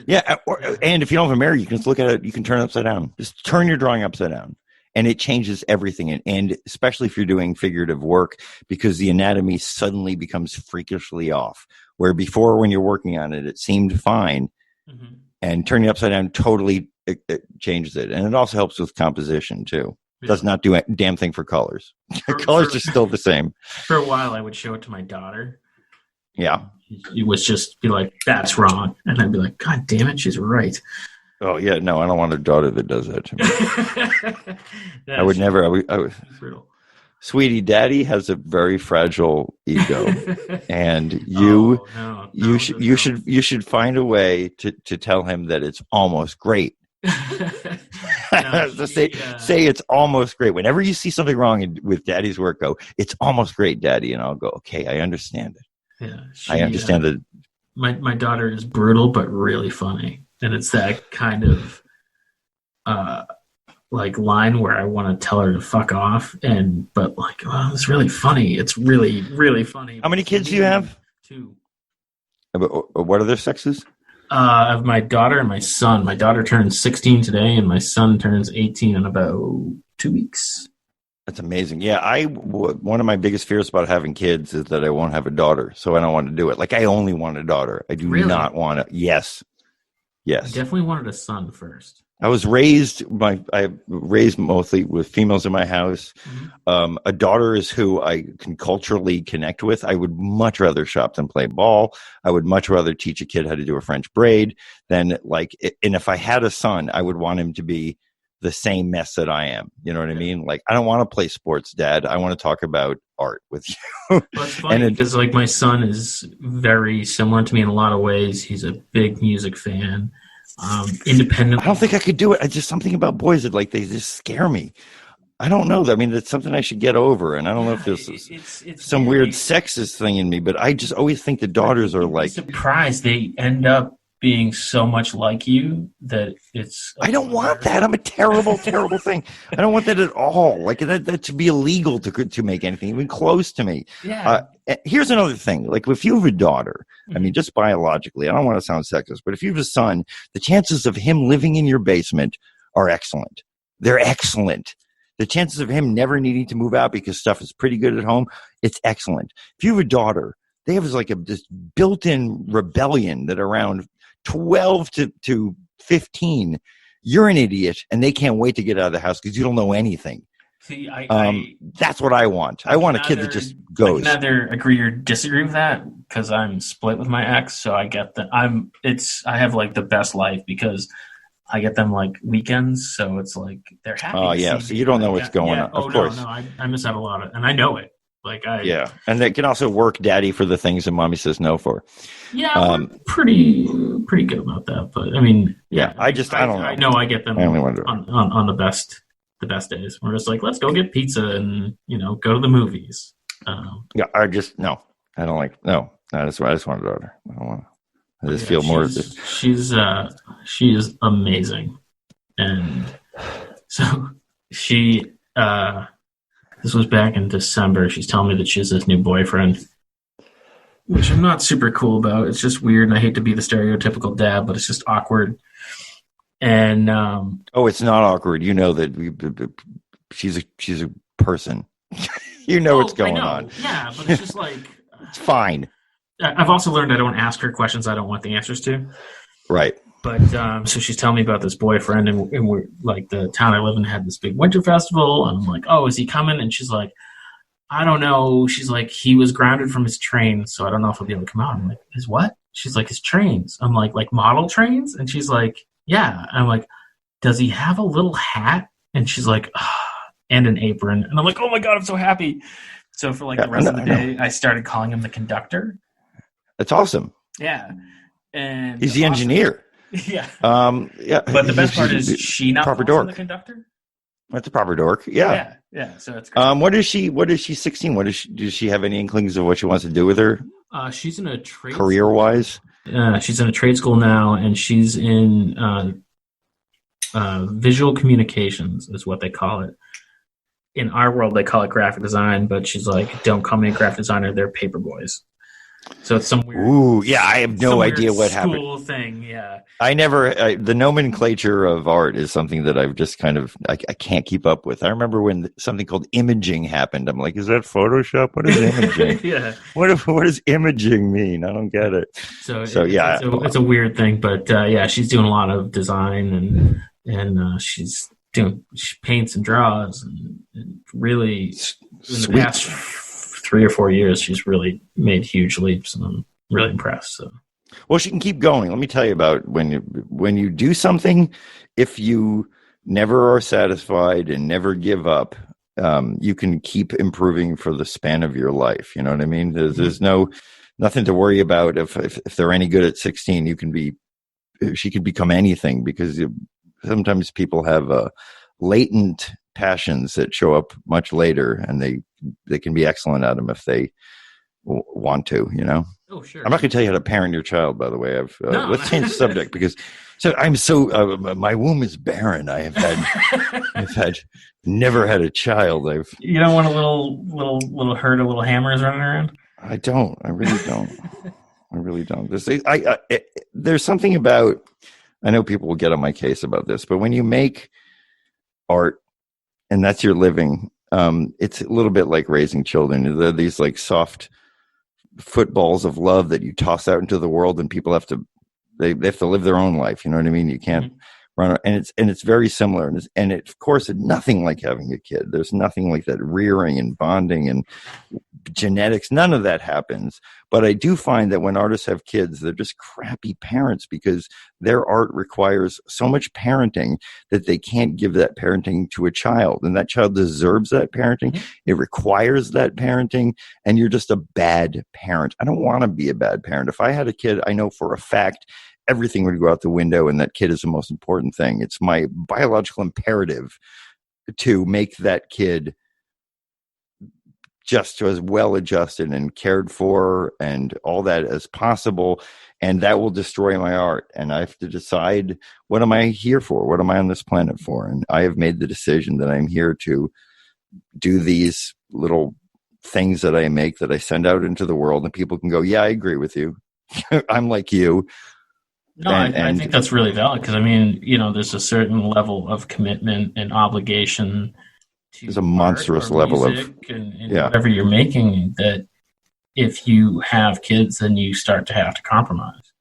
Yeah. And if you don't have a mirror, you can just look at it. You can turn it upside down. Just turn your drawing upside down, and it changes everything. And especially if you're doing figurative work, because the anatomy suddenly becomes freakishly off, where before when you're working on it, it seemed fine. Mm-hmm. And turning it upside down totally it changes it. And it also helps with composition too. Does not do a damn thing for colors. Colors are still the same. For a while, I would show it to my daughter. Yeah. It was just be like, that's wrong. And I'd be like, God damn it, she's right. Oh, yeah. No, I don't want a daughter that does that to me. Yeah, I would never. I would, brutal. Sweetie, daddy has a very fragile ego. And you should find a way to tell him that it's almost great. Say it's almost great. Whenever you see something wrong with daddy's work, go, it's almost great, daddy. And I'll go, okay, I understand it. Yeah, I understand that. My daughter is brutal, but really funny. And it's that kind of line where I want to tell her to fuck off. But it's really funny. It's really, really funny. How many kids do you have? 2. What are their sexes? I have my daughter and my son. My daughter turns 16 today, and my son turns 18 in about 2 weeks. That's amazing. Yeah, one of my biggest fears about having kids is that I won't have a daughter, so I don't want to do it. I only want a daughter. I do not want to. Yes. I definitely wanted a son first. I was raised mostly with females in my house. Mm-hmm. A daughter is who I can culturally connect with. I would much rather shop than play ball. I would much rather teach a kid how to do a French braid than and if I had a son, I would want him to be the same mess that I am. You know what I mean? I don't want to play sports, Dad. I want to talk about art with you. Well, it's funny because my son is very similar to me in a lot of ways. He's a big music fan. Independent. I don't think I could do it. Just something about boys that they just scare me. I don't know. I mean, it's something I should get over, and I don't know if there's some weird sexist thing in me, but I just always think the daughters are surprised they end up being so much like you that it's. I don't want that. I'm a terrible, terrible thing. I don't want that at all. That should be illegal to make anything even close to me. Yeah. Here's another thing. If you have a daughter, I mean, just biologically, I don't want to sound sexist, but if you have a son, the chances of him living in your basement are excellent. They're excellent. The chances of him never needing to move out because stuff is pretty good at home, it's excellent. If you have a daughter, they have this built-in rebellion that around 12 to 15, you're an idiot, and they can't wait to get out of the house because you don't know anything. See, that's what I want. I want a kid that just goes. I can either agree or disagree with that because I'm split with my ex, so I get that. I have the best life because I get them weekends, so it's they're happy. Oh yeah, so you don't know what's going on. Of course, no, I miss out a lot of, and I know it. Yeah, and they can also work daddy for the things that mommy says no for. Yeah, we're pretty good about that. But I mean, yeah, I don't know. I know I get them on the best days. We're just let's go get pizza and go to the movies. Yeah, I just no. I don't like no. I just want a daughter. I don't want. I just feel more. She is amazing, and so she. This was back in December. She's telling me that she has this new boyfriend, which I'm not super cool about. It's just weird, and I hate to be the stereotypical dad, but it's just awkward. And it's not awkward. You know that she's a person. You know what's going on. Yeah, but it's just like it's fine. I've also learned I don't ask her questions I don't want the answers to. Right. But so she's telling me about this boyfriend, and we're like, the town I live in had this big winter festival, and I'm like, oh, is he coming? And she's like, I don't know. She's like, he was grounded from his train, so I don't know if he'll be able to come out. I'm like, his what? She's like, his trains. I'm like model trains? And she's like, yeah. And I'm like, does he have a little hat? And she's like, and an apron. And I'm like, oh my God, I'm so happy. So for like the rest of the day, I started calling him the conductor. That's awesome. Yeah. And he's the engineer. Yeah. Yeah. But the best part is she not proper dork. The conductor. That's a proper dork. Yeah. Yeah. So it's great. What is she 16? Does she have any inklings of what she wants to do with her? She's in a trade career wise. She's in a trade school now, and she's in visual communications is what they call it. In our world, they call it graphic design, but she's like, don't call me a graphic designer. They're paper boys. So it's some weird. Ooh, yeah, I have no idea what happened. School thing, yeah. I never. The nomenclature of art is something that I've just kind of I can't keep up with. I remember when something called imaging happened. I'm like, is that Photoshop? What is imaging? Yeah. What does imaging mean? I don't get it. So yeah, it's a weird thing, but yeah, she's doing a lot of design and she paints and draws and really in the past 3 or 4 years, she's really made huge leaps, and I'm really impressed. So, well, she can keep going. Let me tell you about when you do something. If you never are satisfied and never give up, you can keep improving for the span of your life. You know what I mean? There's nothing to worry about. If they're any good at 16, she could become anything, because sometimes people have latent passions that show up much later, and they can be excellent at them if they want to, you know. Oh, sure. I'm not going to tell you how to parent your child, by the way. Let's change the subject, because my womb is barren. I've never had a child. You don't want a little herd of little hammers running around? I don't. I really don't. I really don't. There's something about, I know people will get on my case about this, but when you make art and that's your living, it's a little bit like raising children. They're these like soft footballs of love that you toss out into the world, and people have to live their own life. You know what I mean? You can't run, and it's very similar. And of course, it's nothing like having a kid. There's nothing like that rearing and bonding and genetics. None of that happens. But I do find that when artists have kids, they're just crappy parents, because their art requires so much parenting that they can't give that parenting to a child. And that child deserves that parenting. Mm-hmm. It requires that parenting. And you're just a bad parent. I don't want to be a bad parent. If I had a kid, I know for a fact everything would go out the window, and that kid is the most important thing. It's my biological imperative to make that kid just as well adjusted and cared for and all that as possible. And that will destroy my art. And I have to decide, what am I here for? What am I on this planet for? And I have made the decision that I'm here to do these little things that I make, that I send out into the world, and people can go, yeah, I agree with you. I'm like you. No, I think that's really valid, because I mean, you know, there's a certain level of commitment and obligation to there's a monstrous level of and whatever you're making, that if you have kids, then you start to have to compromise.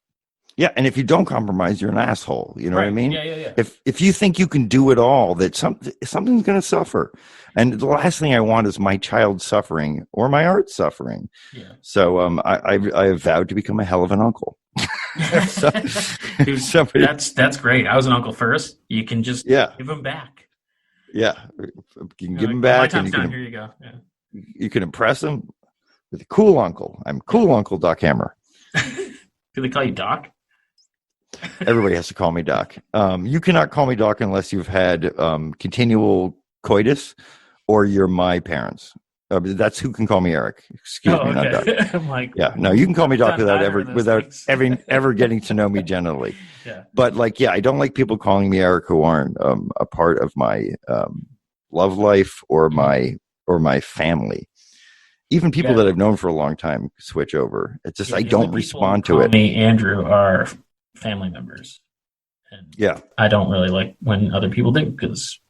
Yeah, and if you don't compromise, you're an asshole. You know what I mean? Yeah. If you think you can do it all, that something's going to suffer. And the last thing I want is my child suffering or my art suffering. Yeah. So I have vowed to become a hell of an uncle. Dude, that's great. I was an uncle first. You can just give them back. Yeah, you can give them back, and here you go. Yeah. You can impress them with a cool uncle. I'm cool Uncle Doc Hammer. Do they call you Doc? Everybody has to call me Doc. You cannot call me Doc unless you've had continual coitus, or you're my parents. That's who can call me Eric. Excuse me, not Doc. I'm like, you can call me Doc without ever getting to know me generally. Yeah. But I don't like people calling me Eric who aren't a part of my love life or my family. Even people that I've known for a long time switch over. It's just I don't respond to it. Me, Andrew, are family members. And I don't really like when other people do, because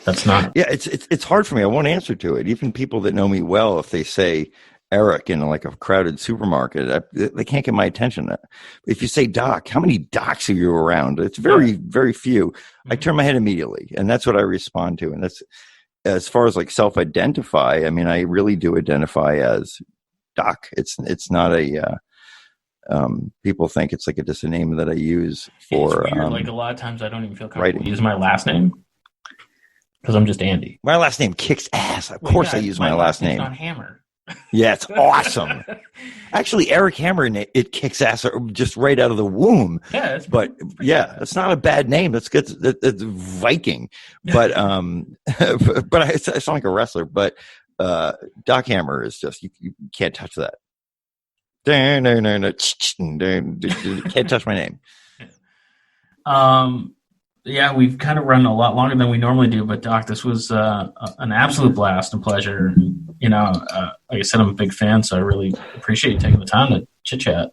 That's not. Yeah, it's hard for me. I won't answer to it. Even people that know me well, if they say Eric in like a crowded supermarket, they can't get my attention. If you say Doc, how many Docs are you around? It's very few. I turn my head immediately, and that's what I respond to. And that's as far as like self-identify. I mean, I really do identify as Doc. It's not a. People think it's like just a name that I use for. It's weird. Like a lot of times, I don't even feel comfortable using my last name because I'm just Andy. My last name kicks ass. Of course, I use my last name. Not Hammer. Yeah, it's awesome. Actually, Eric Hammer, it kicks ass just right out of the womb. Yeah, it's not a bad name. That's good. It's Viking, but but I sound like a wrestler. But Doc Hammer is just you can't touch that. Can't touch my name. Yeah, we've kind of run a lot longer than we normally do, but Doc, this was an absolute blast and pleasure. You know, like I said, I'm a big fan, so I really appreciate you taking the time to chit chat.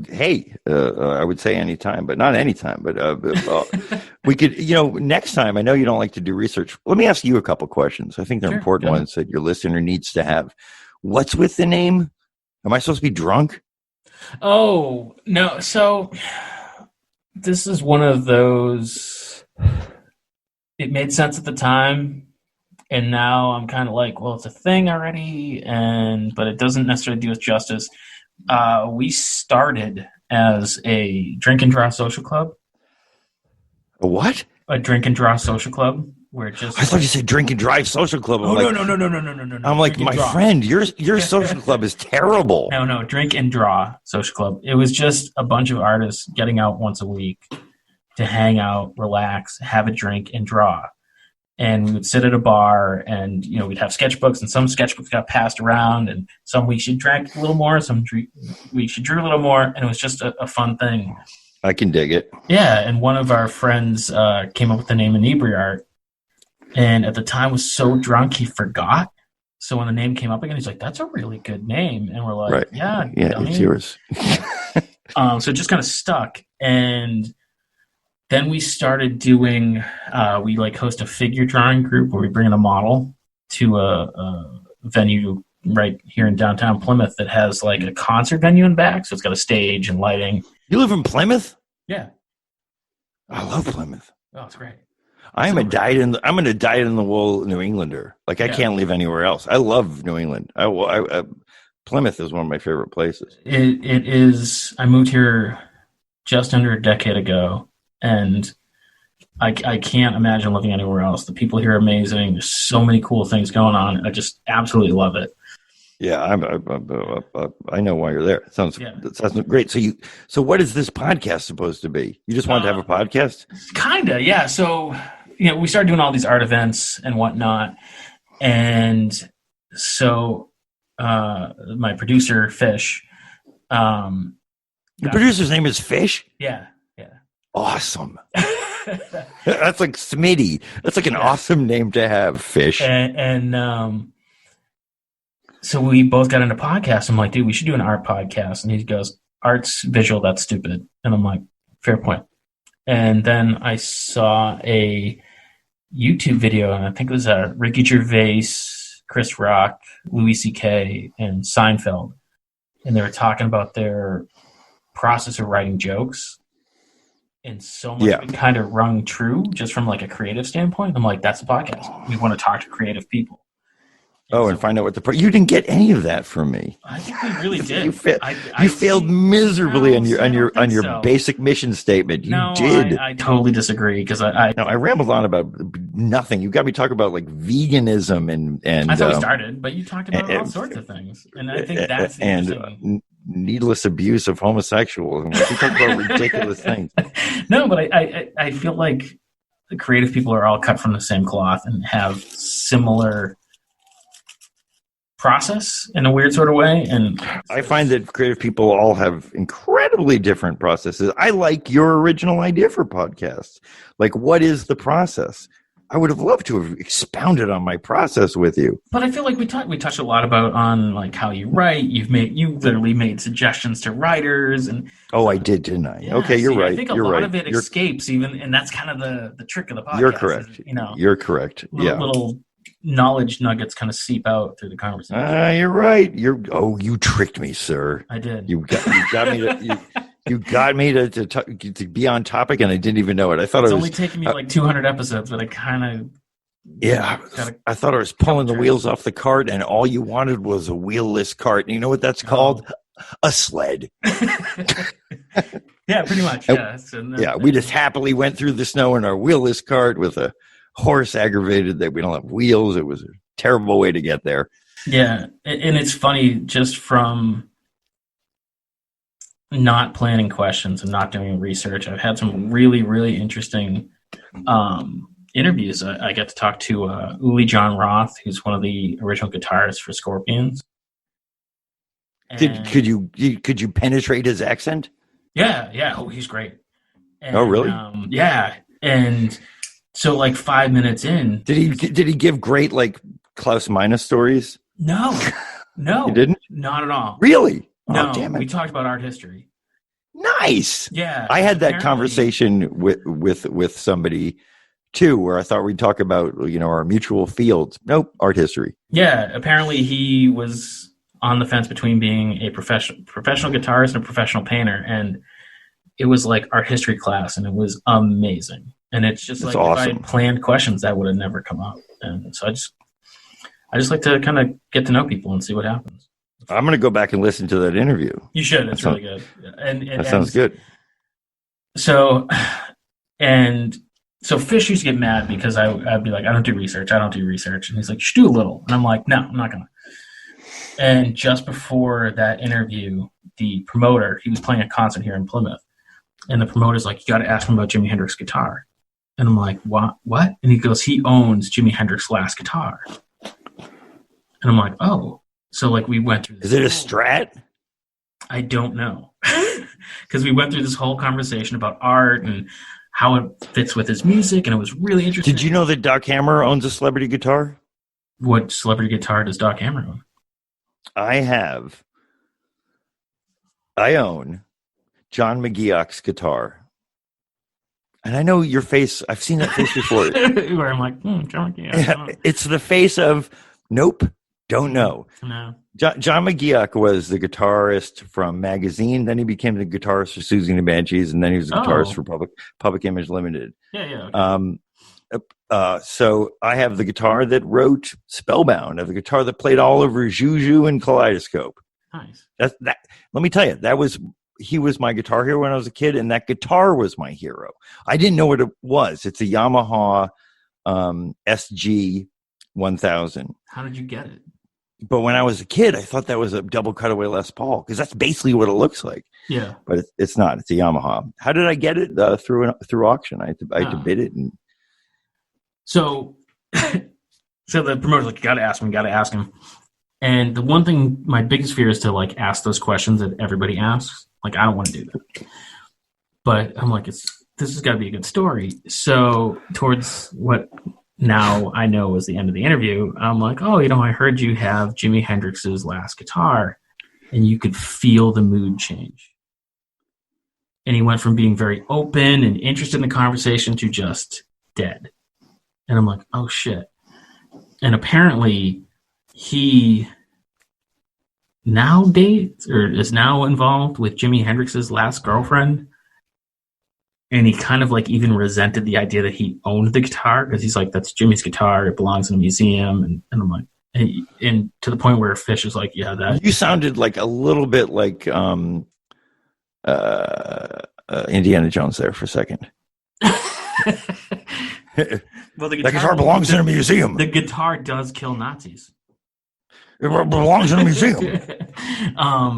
Hey, I would say anytime, but not anytime. But we could, next time. I know you don't like to do research. Let me ask you a couple questions. I think they're important ones that your listener needs to have. What's with the name? Am I supposed to be drunk? Oh no, so. This is one of those, it made sense at the time, and now I'm kind of like, well, it's a thing already, but it doesn't necessarily do us justice. We started as a drink and draw social club. A what? A drink and draw social club. Where just I thought you said drink and drive social club. No. I'm like, my friend, your social club is terrible. No, drink and draw social club. It was just a bunch of artists getting out once a week to hang out, relax, have a drink, and draw. And we would sit at a bar, and we'd have sketchbooks, and some sketchbooks got passed around, and some weeks you drank a little more, some weeks you drew a little more, and it was just a fun thing. I can dig it. Yeah, and one of our friends came up with the name Inebri-art. And at the time was so drunk he forgot. So when the name came up again, he's like, "That's a really good name." And we're like, right. "Yeah, it's yours." So it just kind of stuck. And then we started doing. We host a figure drawing group where we bring in a model to a venue right here in downtown Plymouth that has like a concert venue in back. So it's got a stage and lighting. You live in Plymouth? Yeah, I love Plymouth. Oh, it's great. I'm a dyed-in-the-wool New Englander. Like I can't live anywhere else. I love New England. Plymouth is one of my favorite places. It is. I moved here just under a decade ago, and I can't imagine living anywhere else. The people here are amazing. There's so many cool things going on. I just absolutely love it. Yeah, I know why you're there. It sounds great. So what is this podcast supposed to be? You just wanted to have a podcast? Kinda, yeah. So we started doing all these art events and whatnot, and so my producer Fish. Your producer's name is Fish? Yeah. Awesome. That's like Smitty. That's like an awesome name to have, Fish. And so we both got into podcasts. I'm like, dude, we should do an art podcast. And he goes, art's visual, that's stupid. And I'm like, fair point. And then I saw a YouTube video, and I think it was Ricky Gervais, Chris Rock, Louis C.K., and Seinfeld. And they were talking about their process of writing jokes. And so much kind of rung true just from like a creative standpoint. I'm like, that's a podcast. We want to talk to creative people. And find out what you didn't get any of that from me. I think we really did. You failed miserably on your basic mission statement. You did. I totally disagree because I rambled on about nothing. You got me talking about like veganism and I thought we started, but you talked about all sorts of things, and I think that's needless abuse of homosexuals. And we talk about ridiculous things. No, but I feel like the creative people are all cut from the same cloth and have similar process in a weird sort of way. And I find that creative people all have incredibly different processes. I like your original idea for podcasts. Like, what is the process? I would have loved to have expounded on my process with you. But I feel like we touched a lot about on like how you write. You literally made suggestions to writers and Oh, I did, didn't I? yeah. Okay, you're See, right. I think a You're lot right. of it escapes even, and that's kind of the trick of the podcast. You're correct. Is, You're correct. little knowledge nuggets kind of seep out through the conversation. You're right. You tricked me, sir. I did. You got me to. You got me to be on topic, and I didn't even know it. I thought it's it was only taken me like 200 episodes, but I kind of I thought I was pulling the wheels off the cart, and all you wanted was a wheelless cart. And you know what that's called? A sled. Yeah, pretty much. Yeah. So we just happily went through the snow in our wheelless cart with a horse aggravated that we don't have wheels. It was a terrible way to get there. Yeah, and it's funny just from not planning questions and not doing research. I've had some really, really interesting interviews. I got to talk to Uli John Roth, who's one of the original guitarists for Scorpions. Could you penetrate his accent? Yeah. Oh, he's great. And, oh, really? Yeah, and so like 5 minutes in, did he give great like Klaus Meine stories? No, he didn't. Not at all. Really? No, oh, damn it. We talked about art history. Nice. Yeah, I had that conversation with somebody too, where I thought we'd talk about our mutual fields. Nope, art history. Yeah, apparently he was on the fence between being a professional guitarist and a professional painter, and it was like art history class, and it was amazing. And it's just That's like awesome. If I had planned questions, that would have never come up. And so I just like to kind of get to know people and see what happens. I'm going to go back and listen to that interview. You should. It's really good. And that sounds good. So Fish used to get mad because I'd be like, I don't do research. And he's like, you should do a little. And I'm like, no, I'm not going to. And just before that interview, the promoter, he was playing a concert here in Plymouth. And the promoter's like, you got to ask him about Jimi Hendrix's guitar. And I'm like, what? And he goes, he owns Jimi Hendrix's last guitar. And I'm like, oh. So like we went through this. Is it a Strat? I don't know. Because we went through this whole conversation about art and how it fits with his music, and it was really interesting. Did you know that Doc Hammer owns a celebrity guitar? What celebrity guitar does Doc Hammer own? I own John McGeoch's guitar. And I know your face. I've seen that face before. Where I'm like, John McGeoch. It's the face of, nope, don't know. No. John McGeoch was the guitarist from Magazine. Then he became the guitarist for Susie and the Banshees. And then he was the guitarist for Public Image Limited. Yeah. Okay. So I have the guitar that wrote Spellbound. I have the guitar that played all over Juju and Kaleidoscope. Nice. That. Let me tell you, he was my guitar hero when I was a kid, and that guitar was my hero. I didn't know what it was. It's a Yamaha SG 1000. How did you get it? But when I was a kid, I thought that was a double cutaway Les Paul, because that's basically what it looks like. Yeah. But it's not. It's a Yamaha. How did I get it? Through auction. I had to bid it. And So the promoter's like, you got to ask him. And the one thing, my biggest fear is to like ask those questions that everybody asks. Like, I don't want to do that. But I'm like, this has got to be a good story. So towards what now I know was the end of the interview, I'm like, oh, I heard you have Jimi Hendrix's last guitar, and you could feel the mood change. And he went from being very open and interested in the conversation to just dead. And I'm like, oh, shit. And apparently he now dates or is now involved with Jimi Hendrix's last girlfriend. And he kind of like even resented the idea that he owned the guitar, because he's like, that's Jimmy's guitar. It belongs in a museum. And I'm like, and to the point where Fish is like, yeah, that. You sounded like a little bit like Indiana Jones there for a second. Well, the guitar belongs in a museum. The guitar does kill Nazis. It belongs in a museum.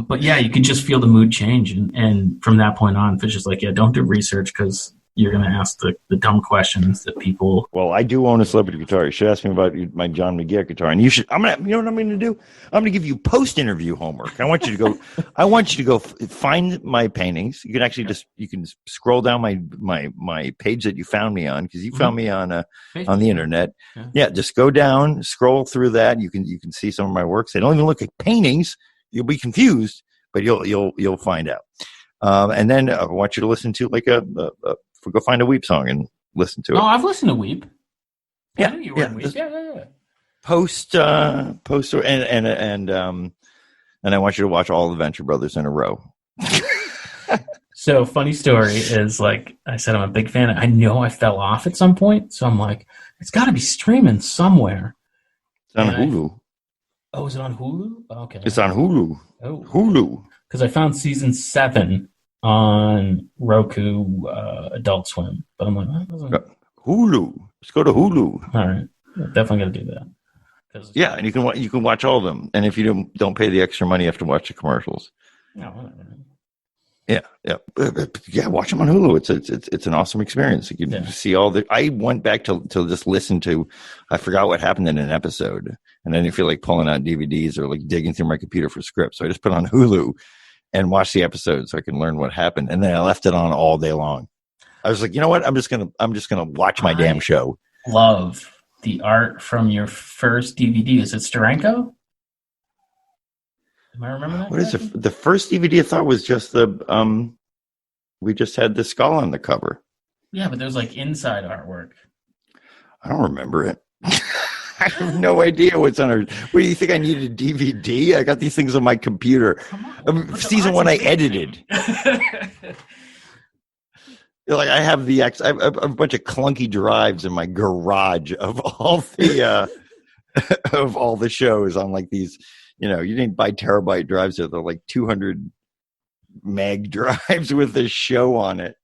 But yeah, you could just feel the mood change. And from that point on, Fish is like, yeah, don't do research, because you're going to ask the dumb questions that people. Well, I do own a celebrity guitar. You should ask me about my John McGear guitar, and you should. You know what I'm going to do? I'm going to give you post-interview homework. I want you to go. I want you to go find my paintings. You can actually you can scroll down my page that you found me on, because you found me on the internet. Yeah, just go down, scroll through that. You can see some of my works. They don't even look like paintings. You'll be confused, but you'll find out. And then I want you to listen to go find a Weep song and listen to it. Oh, I've listened to Weep. Yeah, you were in Weep. Yeah. Post, and I want you to watch all the Venture Brothers in a row. So, funny story is, like I said, I'm a big fan. I know I fell off at some point, so I'm like, it's got to be streaming somewhere. It's on Hulu. Is it on Hulu? Okay. It's on Hulu. Oh. Hulu. Because I found season 7 on Roku, Adult Swim, but I'm like, Hulu. Let's go to Hulu. All right, definitely got to do that. Yeah, and you can watch all of them, and if you don't pay the extra money, you have to watch the commercials. No, whatever. Yeah. Watch them on Hulu. It's an awesome experience. You can see all the. I went back to just listen to. I forgot what happened in an episode, and I didn't feel like pulling out DVDs or like digging through my computer for scripts. So I just put on Hulu and watched the episode so I can learn what happened. And then I left it on all day long. I was like, you know what? I'm just gonna watch my damn show. Love the art from your first DVD. Is it Steranko? Am I remember that? What is it? The first DVD I thought was just we just had the skull on the cover. Yeah, but there's like inside artwork. I don't remember it. I have no idea what's on our. What do you think? I need a DVD? I got these things on my computer. Season 1 I edited. Like I have I have a bunch of clunky drives in my garage of all the of all the shows on like these. You didn't buy terabyte drives. They're like 200 meg drives with the show on it.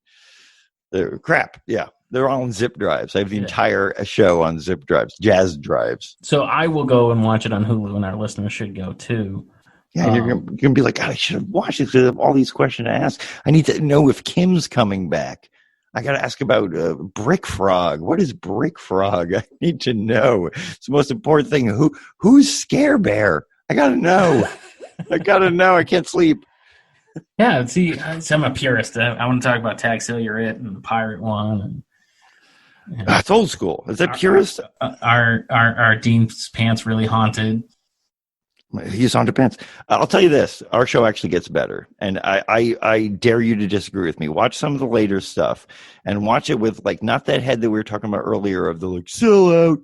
They're crap. Yeah. They're all on zip drives. I have the entire show on zip drives, jazz drives. So I will go and watch it on Hulu, and our listeners should go too. Yeah, you're going to be like, God, I should have watched it because I have all these questions to ask. I need to know if Kim's coming back. I got to ask about Brick Frog. What is Brick Frog? I need to know. It's the most important thing. Who's Scare Bear? I got to know. I can't sleep. Yeah, see, I'm a purist. I want to talk about Taxilliarite and the pirate one. That's old school. Is that purist? Our Dean's pants really haunted. He's haunted pants. I'll tell you this. Our show actually gets better. And I dare you to disagree with me. Watch some of the later stuff and watch it with like not that head that we were talking about earlier of the like sell out.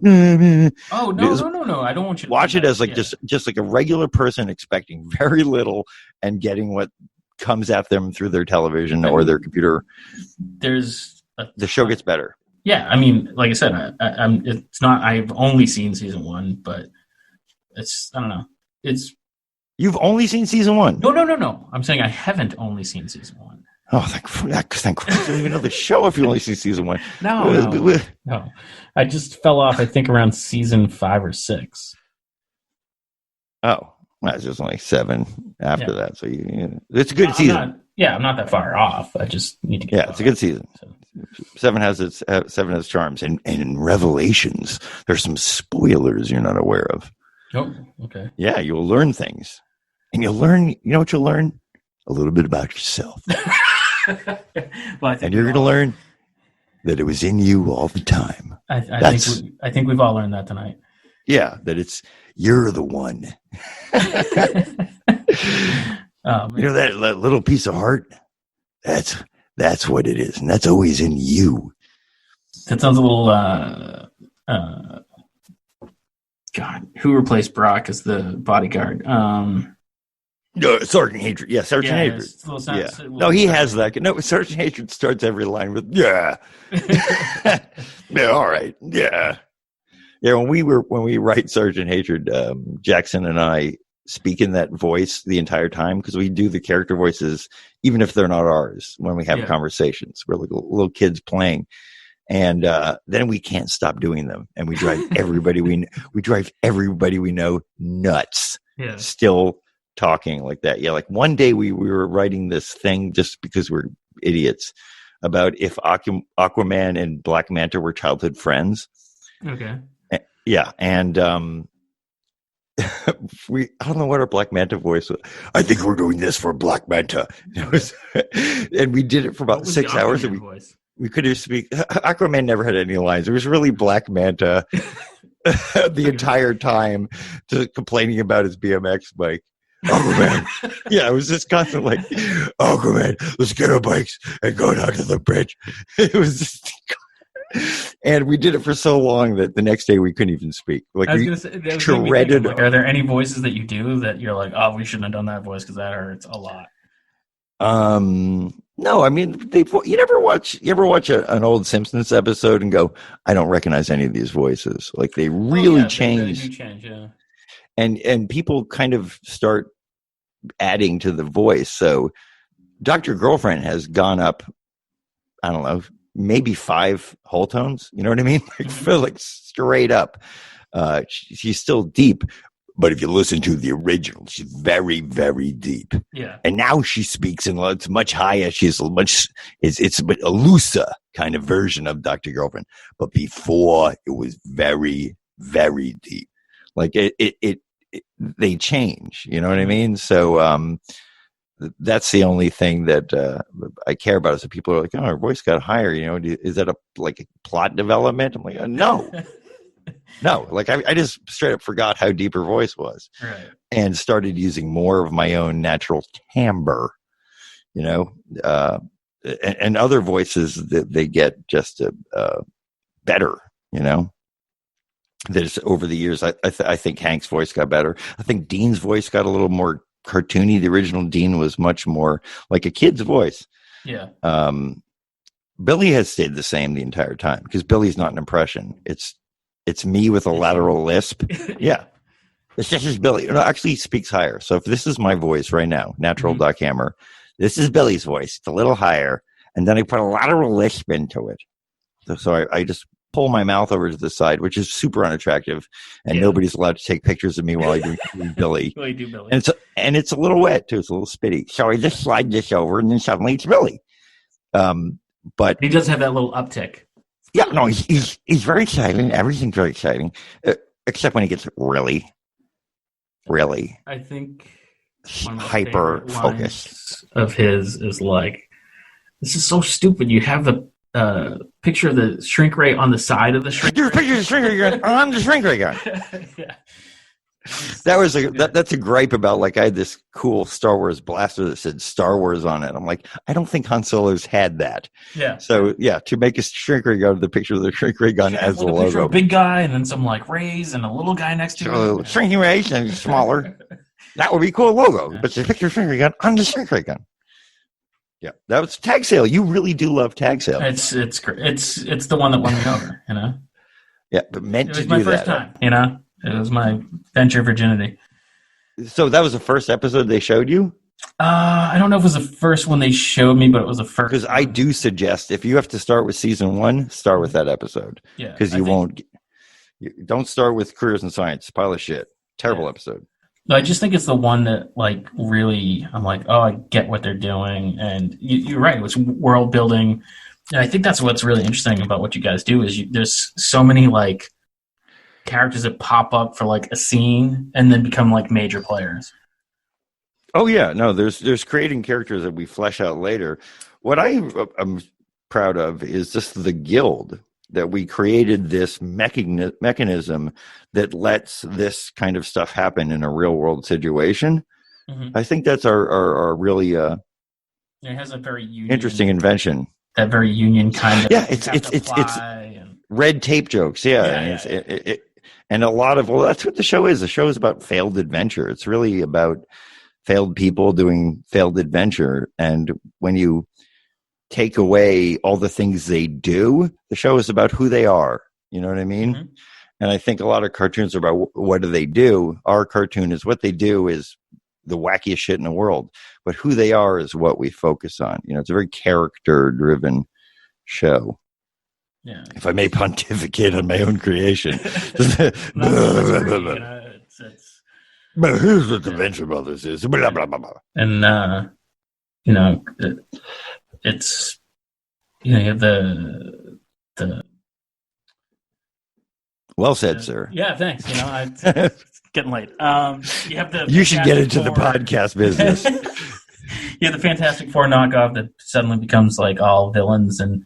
Oh, no. I don't want you to watch it as like just like a regular person expecting very little and getting what comes at them through their television or their computer. The show gets better. Yeah, I mean, like I said, it's not. I've only seen season 1, but it's I don't know. You've only seen season 1. No. I'm saying I haven't only seen season 1. Oh, thank Christ! I don't even know the show if you only see season 1. No. I just fell off. I think around season 5 or 6. Oh, that's just only 7 after that. So it's a good season. I'm not that far off. I just need to get. Yeah, it's a good season. So. 7 has charms and in Revelations. There's some spoilers you're not aware of. Oh, okay. Yeah, you'll learn things, and you'll learn. You know what you'll learn? A little bit about yourself. And you're going to learn that it was in you all the time. I think we've all learned that tonight. Yeah, that you're the one. That little piece of heart. That's what it is, and that's always in you. That sounds a little. God, who replaced Brock as the bodyguard? Sergeant Hatred. Yeah, Sergeant Hatred. No, he has that. No, Sergeant Hatred starts every line with yeah. Yeah, all right. Yeah. Yeah, when we write Sergeant Hatred, Jackson and I speak in that voice the entire time because we do the character voices even if they're not ours when we have conversations. We're like little kids playing. And then we can't stop doing them, and we drive everybody we know nuts. Yeah. Still talking like that. Yeah, like one day we were writing this thing just because we're idiots. about if Aquaman and Black Manta were childhood friends. Okay. Yeah, and I don't know what our Black Manta voice was. I think we're doing this for Black Manta. And we did it for about 6 hours. And we couldn't speak. Aquaman never had any lines. It was really Black Manta the entire time, just complaining about his BMX bike. Aquaman. Yeah, it was just constant like, Aquaman, let's get our bikes and go down to the bridge. It was just... And we did it for so long that the next day we couldn't even speak. Like, I was going to say, shredded. Like, are there any voices that you do that you're like, oh, we shouldn't have done that voice because that hurts a lot? No, I mean, you ever watch an old Simpsons episode and go, I don't recognize any of these voices. Like, they really change. They do change, yeah. And people kind of start adding to the voice. So Dr. Girlfriend has gone up, I don't know, maybe 5 whole tones. You know what I mean? Like straight up. She's still deep, but if you listen to the original, she's very, very deep. Yeah. And now she speaks it's much higher. It's a looser kind of version of Dr. Girlfriend. But before, it was very, very deep. Like they change. You know what I mean? So that's the only thing that I care about is that people are like, oh, our voice got higher. You know, is that a plot development? I'm like, no. No, like I just straight up forgot how deep her voice was, right, and started using more of my own natural timbre, you know, and other voices that they get just better, you know. There's over the years, I think Hank's voice got better. I think Dean's voice got a little more cartoony. The original Dean was much more like a kid's voice. Yeah. Billy has stayed the same the entire time because Billy's not an impression. It's me with a lateral lisp. Yeah. It's just as Billy. No, actually, he speaks higher. So if this is my voice right now, natural Doc Hammer, this is Billy's voice. It's a little higher. And then I put a lateral lisp into it. So I just pull my mouth over to the side, which is super unattractive. And nobody's allowed to take pictures of me while I do Billy. While you do Billy. And it's a little wet, too. It's a little spitty. So I just slide this over, and then suddenly it's Billy. But he does have that little uptick. Yeah, no, he's very exciting. Everything's very exciting, except when he gets really. I think hyper focused of his is like, this is so stupid. You have the picture of the shrink ray on the side of the shrink. Your picture of the shrink ray gun on the shrink ray gun. Yeah. That's a gripe about, like, I had this cool Star Wars blaster that said Star Wars on it. I'm like, I don't think Han Solo's had that. Yeah. So to make a shrink ray gun, the picture of the shrink ray gun as the logo. Picture of a big guy and then some like rays and a little guy next to him. Shrinking rays and smaller. That would be a cool logo. But the picture of shrink ray gun on the shrink ray gun. Yeah, that was Tag Sale. You really do love Tag Sale. It's great. It's the one that won me over. You know. Yeah, but meant to do that. It was my first time. You know. It was my venture virginity. So that was the first episode they showed you? I don't know if it was the first one they showed me, but it was the first. Because I do suggest if you have to start with season 1, start with that episode. Yeah. Because don't start with Careers in Science. Pile of shit. Terrible episode. No, I just think it's the one that, like, really, I'm like, oh, I get what they're doing. And you're right. It was world building. And I think that's what's really interesting about what you guys do is there's so many, like, characters that pop up for like a scene and then become like major players. Oh yeah, no, there's creating characters that we flesh out later. What I'm proud of is just the guild that we created, this mechanism that lets this kind of stuff happen in a real world situation. Mm-hmm. I think that's our really it has a very interesting invention. That very union kind of it's red tape jokes, and a lot of, that's what the show is. The show is about failed adventure. It's really about failed people doing failed adventure. And when you take away all the things they do, the show is about who they are. You know what I mean? Mm-hmm. And I think a lot of cartoons are about what do they do. Our cartoon is what they do is the wackiest shit in the world. But who they are is what we focus on. You know, it's a very character-driven show. Yeah. If I may pontificate on my own creation. But here's what the Venture Brothers is. Blah, blah, blah, blah. And, you know, it's You know, you have the Well said, sir. yeah, thanks. You know, it's getting late. You have the You should get into the Four. podcast business. You have the Fantastic Four knockoff that suddenly becomes like all villains and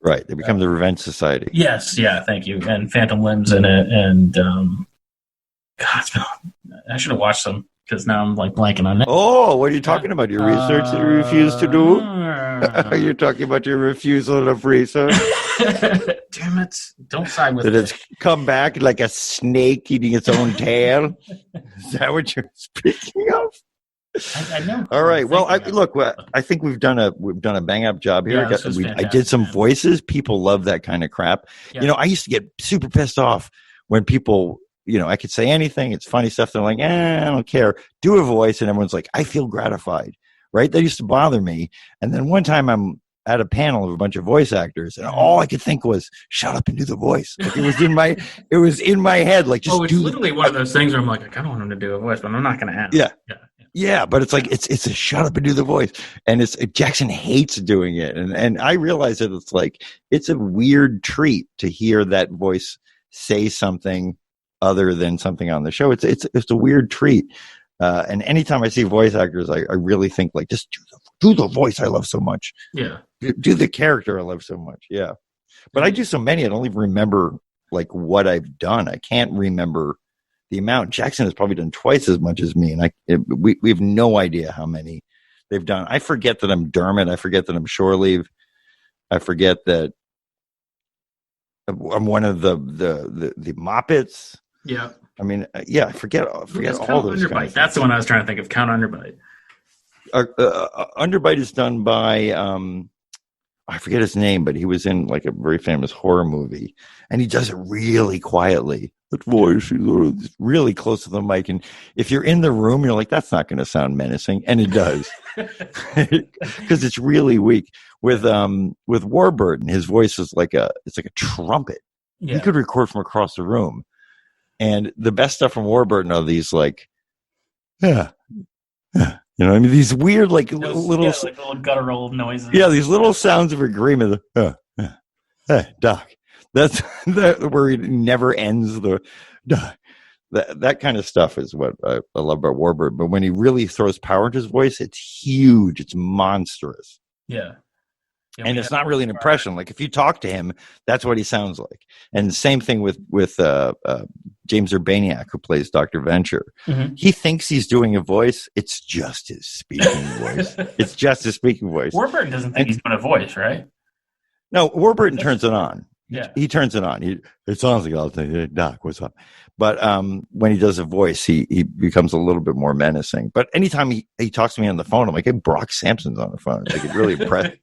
Right. They become the Revenge Society. yes, yeah, thank you. And Phantom Limbs in it, and God, I should have watched them because now I'm like blanking on it. Oh, what are you talking about? Your research that you refuse to do? Are you talking about your refusal of research? Damn it! Don't side with That it. it's come back like a snake eating its own tail? Is that what you're speaking of? I know. All right. Well, I think we've done a bang up job here. Yeah, I did some voices. People love that kind of crap. Yeah. You know, I used to get super pissed off when people, you know, I could say anything. It's funny stuff. They're like, I don't care. Do a voice. And everyone's like, I feel gratified. Right. That used to bother me. And then one time I'm at a panel of a bunch of voice actors, and all I could think was, "Shut up and do the voice." Like it was in my head. Like just it's literally one of those things where I'm like, I kind of want him to do a voice, but I'm not going to ask. Yeah, but it's like it's a shut up and do the voice, and Jackson hates doing it, and I realize that it's like it's a weird treat to hear that voice say something other than something on the show. It's a weird treat, and anytime I see voice actors, I really think like just do the voice I love so much. Yeah. Do the character I love so much. Yeah. But I do so many, I don't even remember like what I've done. I can't remember the amount. Jackson has probably done twice as much as me. And we have no idea how many they've done. I forget that I'm Dermot. I forget that I'm Shore Leave. I forget that I'm one of the Moppets. Yeah. I mean, yeah, I forget all those. That's the one I was trying to think of. Count Underbite. Underbite is done by I forget his name, but he was in like a very famous horror movie, and he does it really quietly. That voice, really close to the mic, and if you're in the room, you're like, "That's not going to sound menacing," and it does, because it's really weak. With Warburton, his voice is like it's like a trumpet. Yeah. He could record from across the room, and the best stuff from Warburton are these like, yeah. You know, I mean, these weird, like little guttural noises. Yeah, these little sounds of agreement. Hey, Doc. That's where it never ends. That kind of stuff is what I love about Warburton. But when he really throws power into his voice, it's huge. It's monstrous. Yeah. And it's not really an impression. Like if you talk to him, that's what he sounds like. And the same thing with James Urbaniak, who plays Dr. Venture. Mm-hmm. He thinks he's doing a voice. It's just his speaking voice. It's just his speaking voice. Warburton doesn't think he's doing a voice, right? No, Warburton turns it on. Yeah. He turns it on. It sounds like, I'll say, hey, Doc, what's up? But when he does a voice, he becomes a little bit more menacing. But anytime he talks to me on the phone, I'm like, hey, Brock Sampson's on the phone. It's like it really impressed.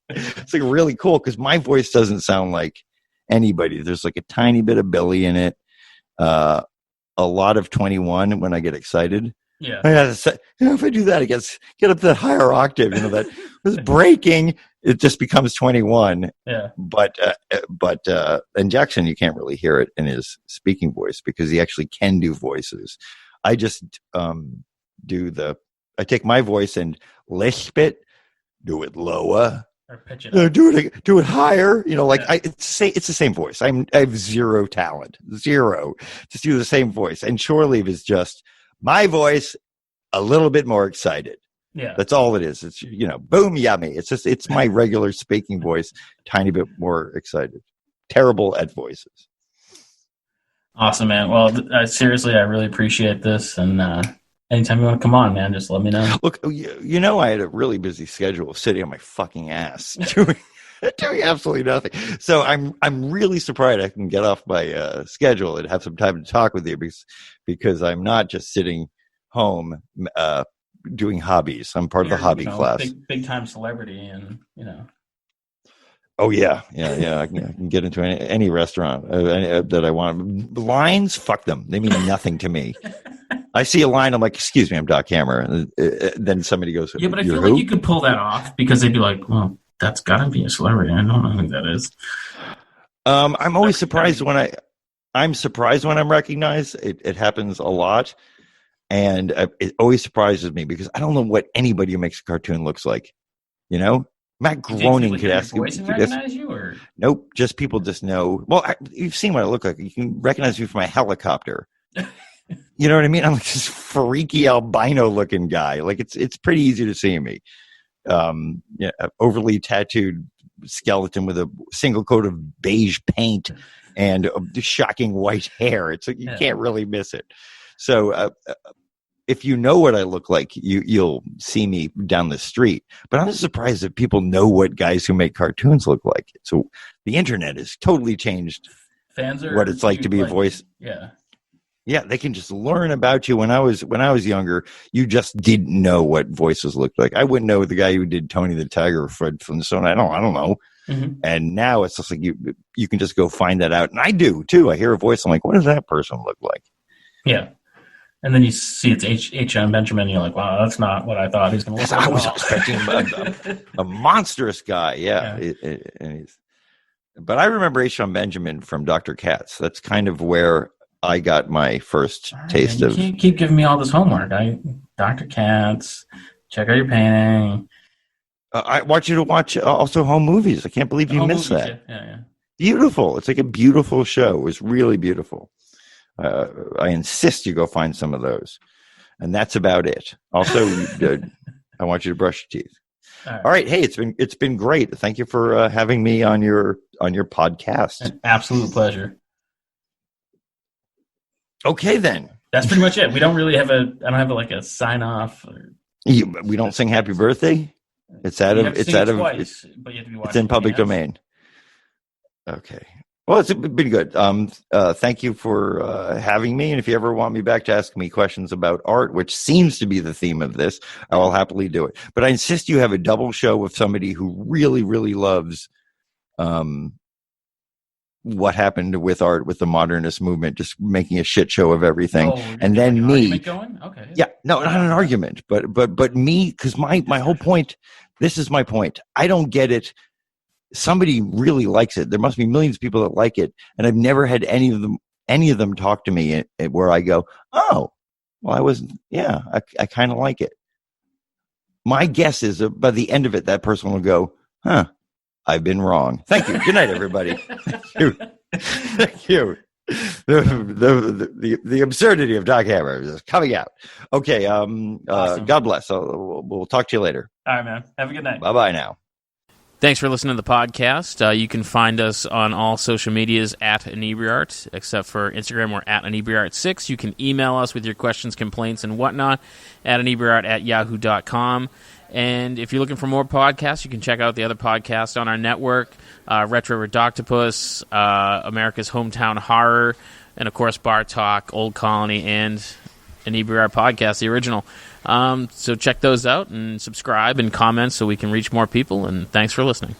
It's like really cool because my voice doesn't sound like anybody. There's like a tiny bit of Billy in it, a lot of 21 when I get excited. Yeah. If I do that, I get up to that higher octave. You know, that was breaking. It just becomes 21. Yeah. But and Jackson, you can't really hear it in his speaking voice because he actually can do voices. I just I take my voice and lisp it, do it lower. Or pitch it up. Do it higher. You know, like it's the same voice. I have zero talent, zero. Just do the same voice. And Shore Leave is just my voice, a little bit more excited. Yeah, that's all it is. It's boom, yummy. It's my regular speaking voice, tiny bit more excited. Terrible at voices. Awesome, man. Well, seriously, I really appreciate this, and anytime you want to come on, man, just let me know. Look, I had a really busy schedule of sitting on my fucking ass doing absolutely nothing. So I'm really surprised I can get off my schedule and have some time to talk with you because I'm not just sitting home doing hobbies. I'm part of the hobby class. Big time celebrity, and Oh yeah. I can get into any restaurant that I want. Lines, fuck them. They mean nothing to me. I see a line, I'm like, excuse me, I'm Doc Hammer. And then somebody goes, yeah, but I feel like you could pull that off because they'd be like, well, that's got to be a celebrity. I don't know who that is. I'm always surprised when I'm recognized. It happens a lot. And it always surprises me because I don't know what anybody who makes a cartoon looks like, Matt Do Groening people could hear ask your you. voice and recognize you, or Nope, just people just know. Well, you've seen what I look like. You can recognize me from a helicopter. You know what I mean? I'm like this freaky albino looking guy. Like it's pretty easy to see me. Yeah, overly tattooed skeleton with a single coat of beige paint and shocking white hair. It's like you can't really miss it. So if you know what I look like, you'll see me down the street. But I'm surprised that people know what guys who make cartoons look like. So the internet has totally changed fans are what it's like to be a voice. Yeah, they can just learn about you. When I was younger, you just didn't know what voices looked like. I wouldn't know the guy who did Tony the Tiger or Fred Flintstone. I don't know. Mm-hmm. And now it's just like you can just go find that out. And I do too. I hear a voice. I'm like, what does that person look like? Yeah. And then you see it's H.M. Benjamin, and you're like, wow, that's not what I thought he was going to look like. I was expecting a monstrous guy. Yeah. But I remember H.M. Benjamin from Dr. Katz. That's kind of where I got my first taste of. You keep giving me all this homework. Dr. Katz, check out your painting. I want you to watch also home movies. I can't believe you missed that. Yeah. Beautiful. It's like a beautiful show. It was really beautiful. I insist you go find some of those. And that's about it. Also, I want you to brush your teeth. All right. Hey, it's been great. Thank you for having me on your podcast. An absolute pleasure. Okay, then. That's pretty much it. We don't really have I don't have a sign off. We don't sing happy birthday. It's out of twice, but you have to be watching. It's in public domain. Okay. Well, it's been good. Thank you for having me. And if you ever want me back to ask me questions about art, which seems to be the theme of this, I will happily do it. But I insist you have a double show with somebody who really, really loves what happened with art, with the modernist movement, just making a shit show of everything. And then me. Going? Okay. Yeah, no, not an argument, but me, because my whole point, this is my point. I don't get it. Somebody really likes it. There must be millions of people that like it, and I've never had any of them talk to me where I go, oh, well, I kind of like it. My guess is by the end of it, that person will go, huh, I've been wrong. Thank you. Good night, everybody. Thank you. The absurdity of Doc Hammer is coming out. Okay. Awesome. God bless. We'll talk to you later. All right, man. Have a good night. Bye-bye now. Thanks for listening to the podcast. You can find us on all social medias at Inebri-art, except for Instagram, we're at Inebri-art6. You can email us with your questions, complaints, and whatnot at Inebri-art@yahoo.com. And if you're looking for more podcasts, you can check out the other podcasts on our network, Retro Redoctopus, America's Hometown Horror, and, of course, Bar Talk, Old Colony, and Inebri-art Podcast, the original. So check those out and subscribe and comment so we can reach more people, and thanks for listening.